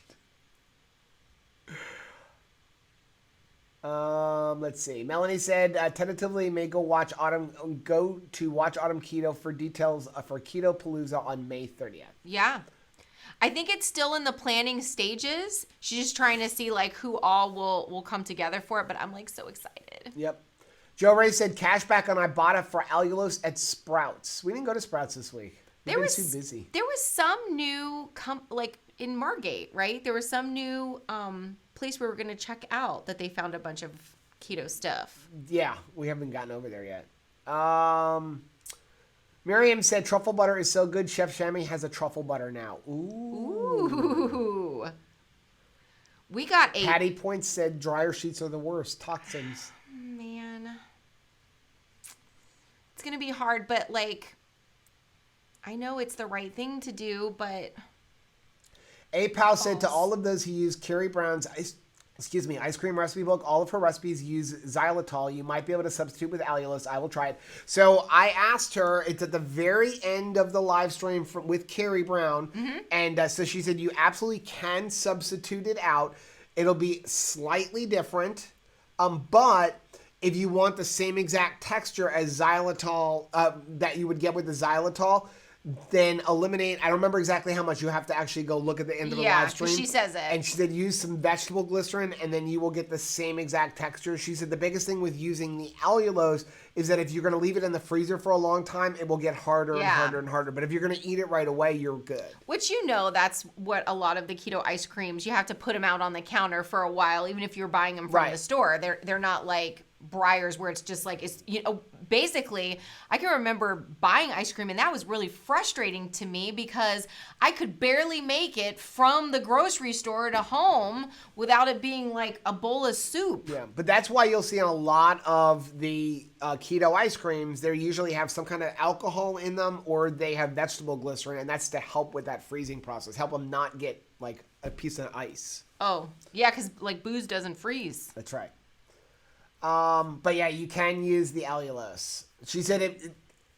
Let's see. Melanie said, tentatively may go to Watch Autumn Keto for details for Keto Palooza on May 30th. Yeah. I think it's still in the planning stages. She's just trying to see like who all will come together for it, but I'm like so excited. Yep. Joe Ray said, cash back on Ibotta for allulose at Sprouts. We didn't go to Sprouts this week. We've been too busy. There was some new, like in Margate, right? There was some new place we were going to check out that they found a bunch of keto stuff. Yeah, we haven't gotten over there yet. Miriam said, truffle butter is so good, Chef Shammy has a truffle butter now. Ooh. We got Patty Point said, dryer sheets are the worst. Toxins. Man. It's going to be hard, but like, I know it's the right thing to do, but. A-Pal said to all of those who use Carrie Brown's ice cream recipe book, all of her recipes use xylitol. You might be able to substitute with allulose. I will try it. So I asked her, it's at the very end of the live stream with Carrie Brown. Mm-hmm. And so she said, you absolutely can substitute it out. It'll be slightly different. But if you want the same exact texture as xylitol that you would get with the xylitol, then eliminate, I don't remember exactly how much, you have to actually go look at the end of the live stream. Yeah, she says it. And she said use some vegetable glycerin and then you will get the same exact texture. She said the biggest thing with using the allulose is that if you're going to leave it in the freezer for a long time, it will get harder and harder and harder. But if you're going to eat it right away, you're good. Which that's what a lot of the keto ice creams, you have to put them out on the counter for a while, even if you're buying them from the store. They're not like Breyers where it's just like, basically, I can remember buying ice cream, and that was really frustrating to me because I could barely make it from the grocery store to home without it being like a bowl of soup. Yeah, but that's why you'll see in a lot of the keto ice creams, they usually have some kind of alcohol in them, or they have vegetable glycerin, and that's to help with that freezing process, help them not get like a piece of ice. Oh, yeah, because like booze doesn't freeze. That's right. But yeah, you can use the allulose. She said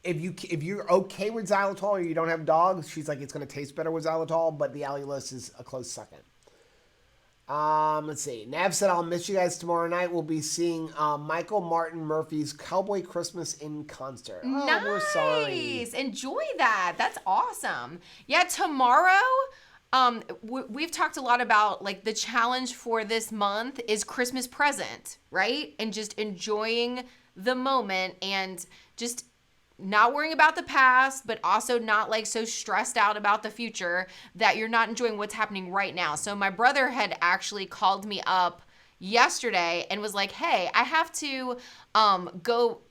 if you're okay with xylitol or you don't have dogs, she's like, it's going to taste better with xylitol, but the allulose is a close second. Let's see. Nav said, I'll miss you guys tomorrow night. We'll be seeing Michael Martin Murphy's Cowboy Christmas in concert. Oh, nice. We're sorry. Enjoy that. That's awesome. Yeah, tomorrow, we've talked a lot about like the challenge for this month is Christmas present, right? And just enjoying the moment and just not worrying about the past, but also not like so stressed out about the future that you're not enjoying what's happening right now. So my brother had actually called me up yesterday and was like, hey, I have to go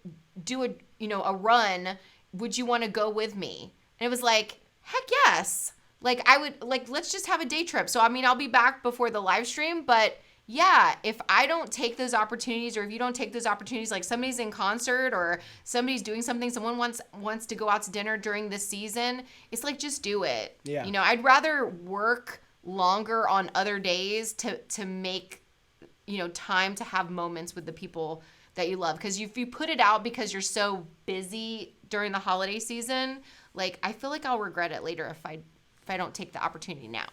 do a run. Would you want to go with me? And it was like, heck yes. Like I would like, let's just have a day trip. So, I mean, I'll be back before the live stream, but yeah, if I don't take those opportunities, or if you don't take those opportunities, like somebody's in concert or somebody's doing something, someone wants to go out to dinner during this season, it's like, just do it. Yeah. I'd rather work longer on other days to make, time to have moments with the people that you love. Because if you put it out because you're so busy during the holiday season, like I feel like I'll regret it later if I don't take the opportunity now.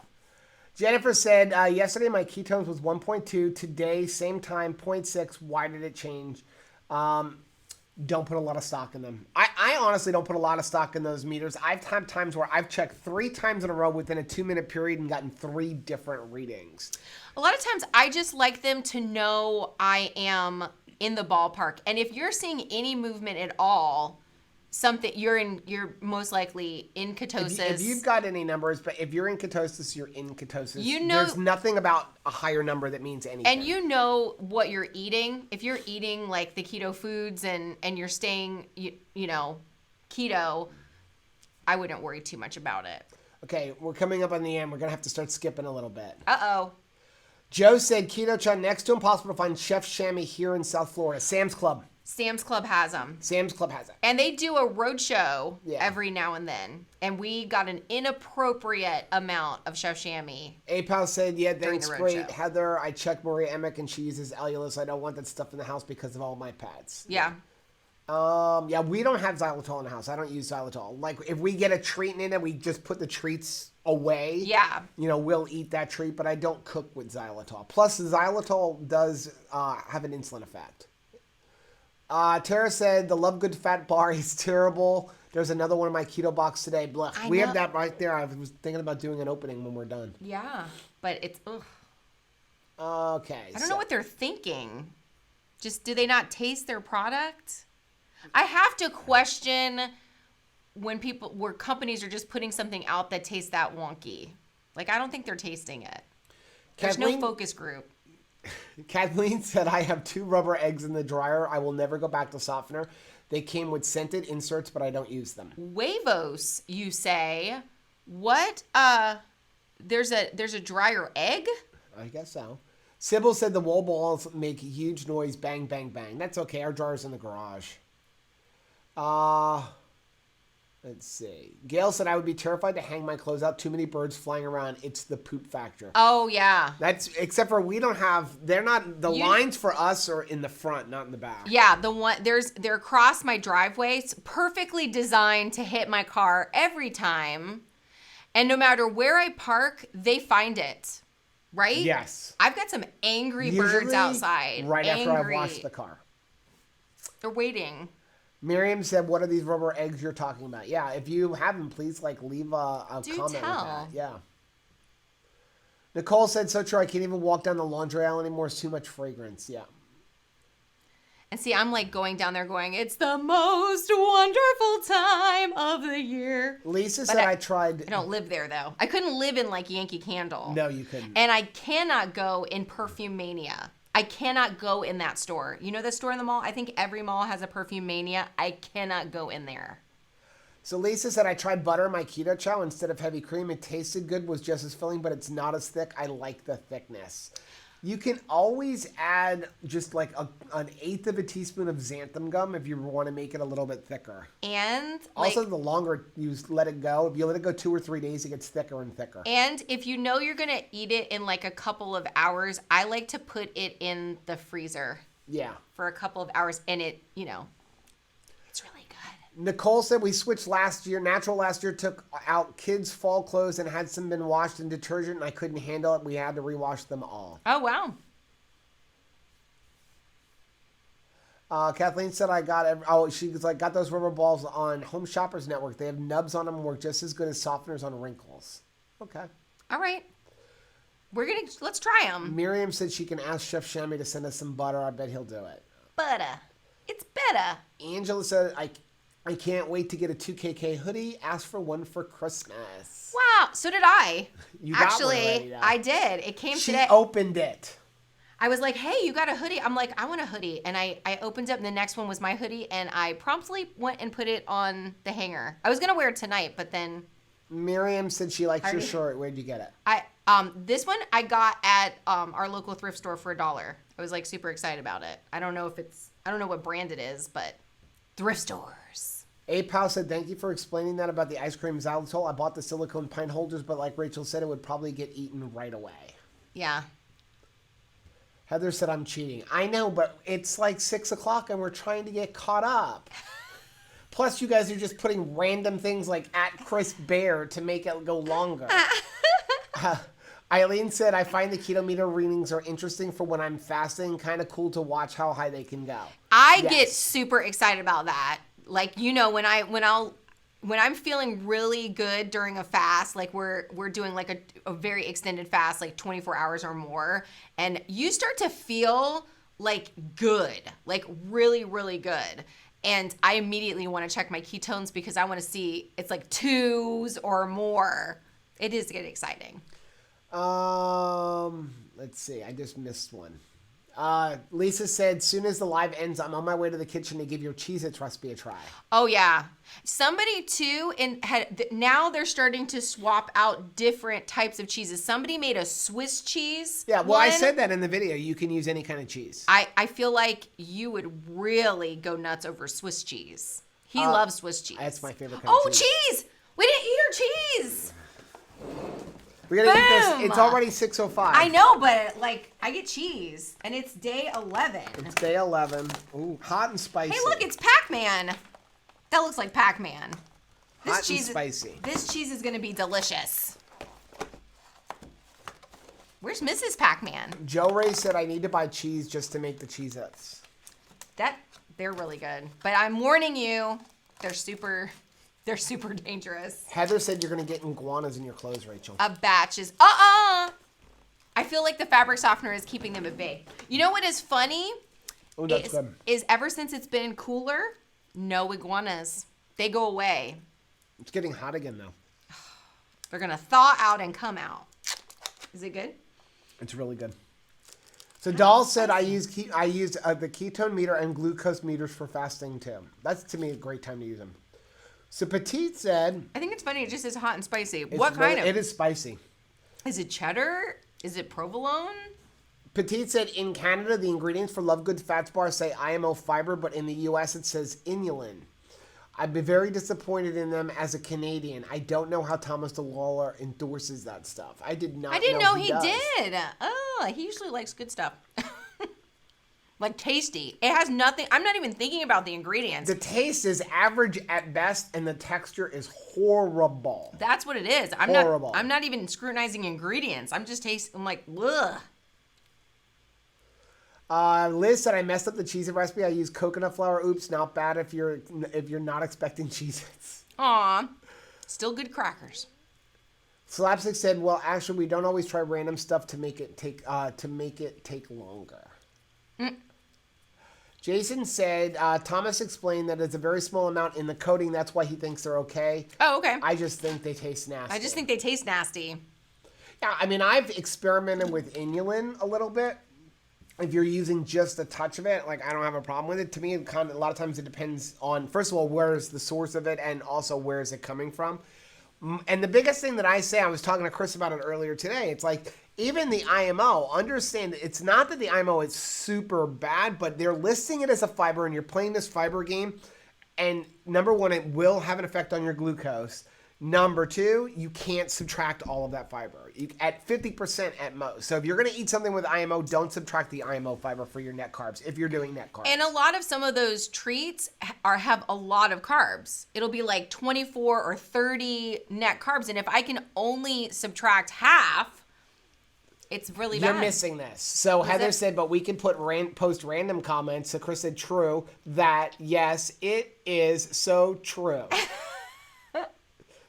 Jennifer said, yesterday my ketones was 1.2. Today, same time, 0.6. Why did it change? Don't put a lot of stock in them. I honestly don't put a lot of stock in those meters. I've had times where I've checked 3 times in a row within a 2-minute period and gotten 3 different readings. A lot of times I just like them to know I am in the ballpark. And if you're seeing any movement at all, you're most likely in ketosis. If you've got any numbers, but if you're in ketosis, you're in ketosis. There's nothing about a higher number that means anything. And you know what you're eating. If you're eating like the keto foods and you're staying, keto, I wouldn't worry too much about it. Okay, we're coming up on the end. We're going to have to start skipping a little bit. Uh-oh. Joe said, Keto Chan, next to impossible to find Chef Chamois here in South Florida. Sam's Club. Sam's Club has them. Sam's Club has it. And they do a road show every now and then. And we got an inappropriate amount of Chef Chamois. APAL said, yeah, thanks, great. Show. Heather, I checked Maria Emick and she uses allulose. I don't want that stuff in the house because of all my pets. Yeah. Yeah, we don't have xylitol in the house. I don't use xylitol. Like, if we get a treat in it, we just put the treats away. Yeah. We'll eat that treat, but I don't cook with xylitol. Plus, xylitol does have an insulin effect. Tara said, the Love Good Fat Bar is terrible. There's another one in my keto box today. Blah. We have that right there. I was thinking about doing an opening when we're done. Yeah, but it's, ugh. Okay. I don't know what they're thinking. Just, do they not taste their product? I have to question where companies are just putting something out that tastes that wonky. Like, I don't think they're tasting it. There's no focus group. Kathleen said, I have 2 rubber eggs in the dryer. I will never go back to softener. They came with scented inserts, but I don't use them. Huevos, you say? What? There's a dryer egg? I guess so. Sybil said the wall balls make a huge noise. Bang, bang, bang. That's okay. Our dryer's in the garage. Let's see. Gail said, I would be terrified to hang my clothes out. Too many birds flying around. It's the poop factor. Oh, yeah. Except for we don't have, lines for us are in the front, not in the back. Yeah, they're across my driveway. It's perfectly designed to hit my car every time. And no matter where I park, they find it. Right? Yes. I've got some angry birds outside. Right after I've washed the car. They're waiting. Miriam said, what are these rubber eggs you're talking about? Yeah, if you have them, please leave a comment with that. Yeah. Nicole said, so true, I can't even walk down the laundry aisle anymore. It's too much fragrance. Yeah. And see, I'm going down there going, it's the most wonderful time of the year. Lisa said I tried. I don't live there, though. I couldn't live in Yankee Candle. No, you couldn't. And I cannot go in Perfumania. I cannot go in that store. You know the store in the mall? I think every mall has a perfume mania. I cannot go in there. So Lisa said, I tried butter in my keto chow instead of heavy cream. It tasted good, was just as filling, but it's not as thick. I like the thickness. You can always add just like an eighth of a teaspoon of xanthan gum if you want to make it a little bit thicker. And also, the longer you let it go, if you let it go 2 or 3 days, it gets thicker and thicker. And if you know you're going to eat it in like a couple of hours, I like to put it in the freezer. Yeah. For a couple of hours, and it, you know, it's really good. Nicole said we switched last year. Natural last year took out kids' fall clothes and had some been washed in detergent, and I couldn't handle it. We had to rewash them all. Oh, wow. Kathleen said she was like, got those rubber balls on Home Shoppers Network. They have nubs on them and work just as good as softeners on wrinkles. Okay. All right. Let's try them. Miriam said she can ask Chef Shammy to send us some butter. I bet he'll do it. Butter. It's better. Angela said, I can't wait to get a 2KK hoodie. Ask for one for Christmas. Wow, so did I. You got one already, I did. It came today. She opened it. I was like, hey, you got a hoodie? I'm like, I want a hoodie. And I opened up, and the next one was my hoodie, and I promptly went and put it on the hanger. I was going to wear it tonight, but then... Miriam said she likes your shirt. Where'd you get it? This one I got at our local thrift store for $1. I was like super excited about it. I don't know what brand it is, but thrift stores. Apow said, thank you for explaining that about the ice cream xylitol. I bought the silicone pint holders, but like Rachel said, it would probably get eaten right away. Yeah. Heather said, I'm cheating. I know, but it's like 6 o'clock and we're trying to get caught up. Plus, you guys are just putting random things like at Chris Bear to make it go longer. Eileen said, I find the keto meter readings are interesting for when I'm fasting. Kind of cool to watch how high they can go. I get super excited about that. Like, you know, when I'm feeling really good during a fast, like we're doing like a very extended fast, like 24 hours or more, and you start to feel like good, like really, really good. And I immediately want to check my ketones because I want to see it's like 2s or more. It is getting exciting. Let's see. I just missed one. Lisa said, soon as the live ends, I'm on my way to the kitchen to give your Cheez-Its recipe a try. Oh, yeah. Somebody, too, now they're starting to swap out different types of cheeses. Somebody made a Swiss cheese. Yeah, well, I said that in the video. You can use any kind of cheese. I feel like you would really go nuts over Swiss cheese. He loves Swiss cheese. That's my favorite kind of cheese. Oh, cheese! We didn't eat our cheese! We're going to eat this. It's already 6:05. I know, but like I get cheese, and it's day 11. It's day 11. Ooh, hot and spicy. Hey, look, it's Pac-Man. That looks like Pac-Man. Hot and spicy. This cheese is going to be delicious. Where's Mrs. Pac-Man? Joe Ray said, I need to buy cheese just to make the Cheez-Its. They're really good. But I'm warning you, they're super dangerous. Heather said you're going to get iguanas in your clothes, Rachel. A batch is, I feel like the fabric softener is keeping them at bay. You know what is funny? Oh, that's good. Is ever since it's been cooler, no iguanas. They go away. It's getting hot again, though. They're going to thaw out and come out. Is it good? It's really good. So Doll said I used the ketone meter and glucose meters for fasting, too. That's, to me, a great time to use them. So Petite said... I think it's funny. It just is hot and spicy. What kind of... It is spicy. Is it cheddar? Is it provolone? Petite said, in Canada, the ingredients for Love Good Fats Bar say IMO fiber, but in the U.S. it says inulin. I've been very disappointed in them as a Canadian. I don't know how Thomas DeLawler endorses that stuff. I didn't know he did. Oh, he usually likes good stuff. Like tasty. It has nothing. I'm not even thinking about the ingredients. The taste is average at best, and the texture is horrible. That's what it is. Horrible. I'm not even scrutinizing ingredients. I'm just tasting. I'm like, ugh. Liz said I messed up the Cheez-It recipe. I used coconut flour. Oops, not bad if you're not expecting Cheez-Its. Aw, still good crackers. Slapstick said, well, actually, we don't always try random stuff to make it take longer. Jason said, Thomas explained that it's a very small amount in the coating. That's why he thinks they're okay. Oh, okay. I just think they taste nasty. Yeah, I mean, I've experimented with inulin a little bit. if you're using just a touch of it, like I don't have a problem with it. To me, a lot of times it depends on, first of all, where's the source of it, and also where is it coming from. And the biggest thing that I say, I was talking to Chris about it earlier today, it's like even the IMO, understand that it's not that the IMO is super bad, but they're listing it as a fiber and you're playing this fiber game. And number one, it will have an effect on your glucose. Number two, you can't subtract all of that fiber at 50% at most. So if you're going to eat something with IMO, don't subtract the IMO fiber for your net carbs if you're doing net carbs. And a lot of some of those treats have a lot of carbs. It'll be like 24 or 30 net carbs. And if I can only subtract half, it's really bad. You're missing this. So Heather said, but we can post random comments. So Chris said, true, that yes, it is so true.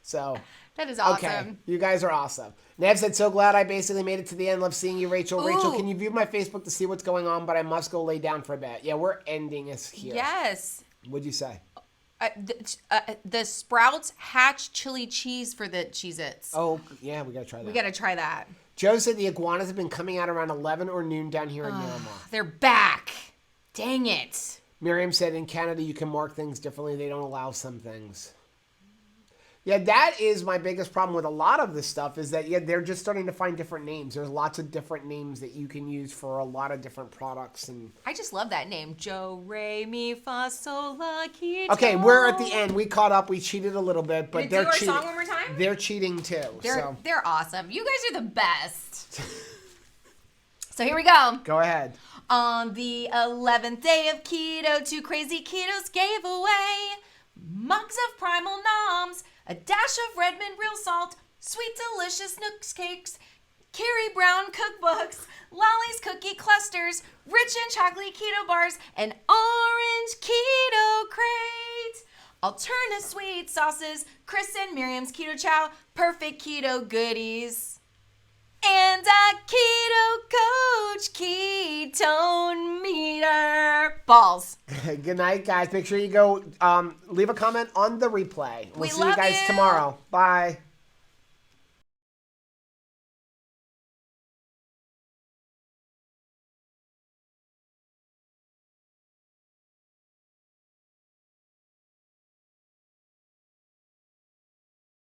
So that is awesome. Okay, you guys are awesome. Nev said, so glad I basically made it to the end. Love seeing you, Rachel. Ooh. Rachel, can you view my Facebook to see what's going on? But I must go lay down for a bit. Yeah, we're ending us here. Yes. What'd you say? The Sprouts Hatch chili cheese for the Cheez-Its. Oh, yeah, we got to try that. We got to try that. Joe said the iguanas have been coming out around 11 or noon down here in Miramar. They're back. Dang it. Miriam said in Canada you can mark things differently. They don't allow some things. Yeah, that is my biggest problem with a lot of this stuff is that, they're just starting to find different names. There's lots of different names that you can use for a lot of different products. And I just love that name. Jo, Re, Mi, Fa, Sol, La, Keto. Okay, we're at the end. We caught up. We cheated a little bit, but they're cheating. Do our song one more time? They're cheating too. They're awesome. You guys are the best. So here we go. Go ahead. On the 11th day of keto, 2 crazy ketos gave away mugs of Primal Noms, a dash of Redmond Real Salt, sweet delicious Nooks cakes, Carrie Brown cookbooks, Lolly's cookie clusters, rich and chocolate keto bars, and orange Keto Crate. Alternate sweet sauces, Chris and Miriam's Keto Chow, perfect keto goodies, and a Keto Coach ketone meter. Balls. Good night, guys. Make sure you go leave a comment on the replay. We'll see you guys tomorrow. Bye.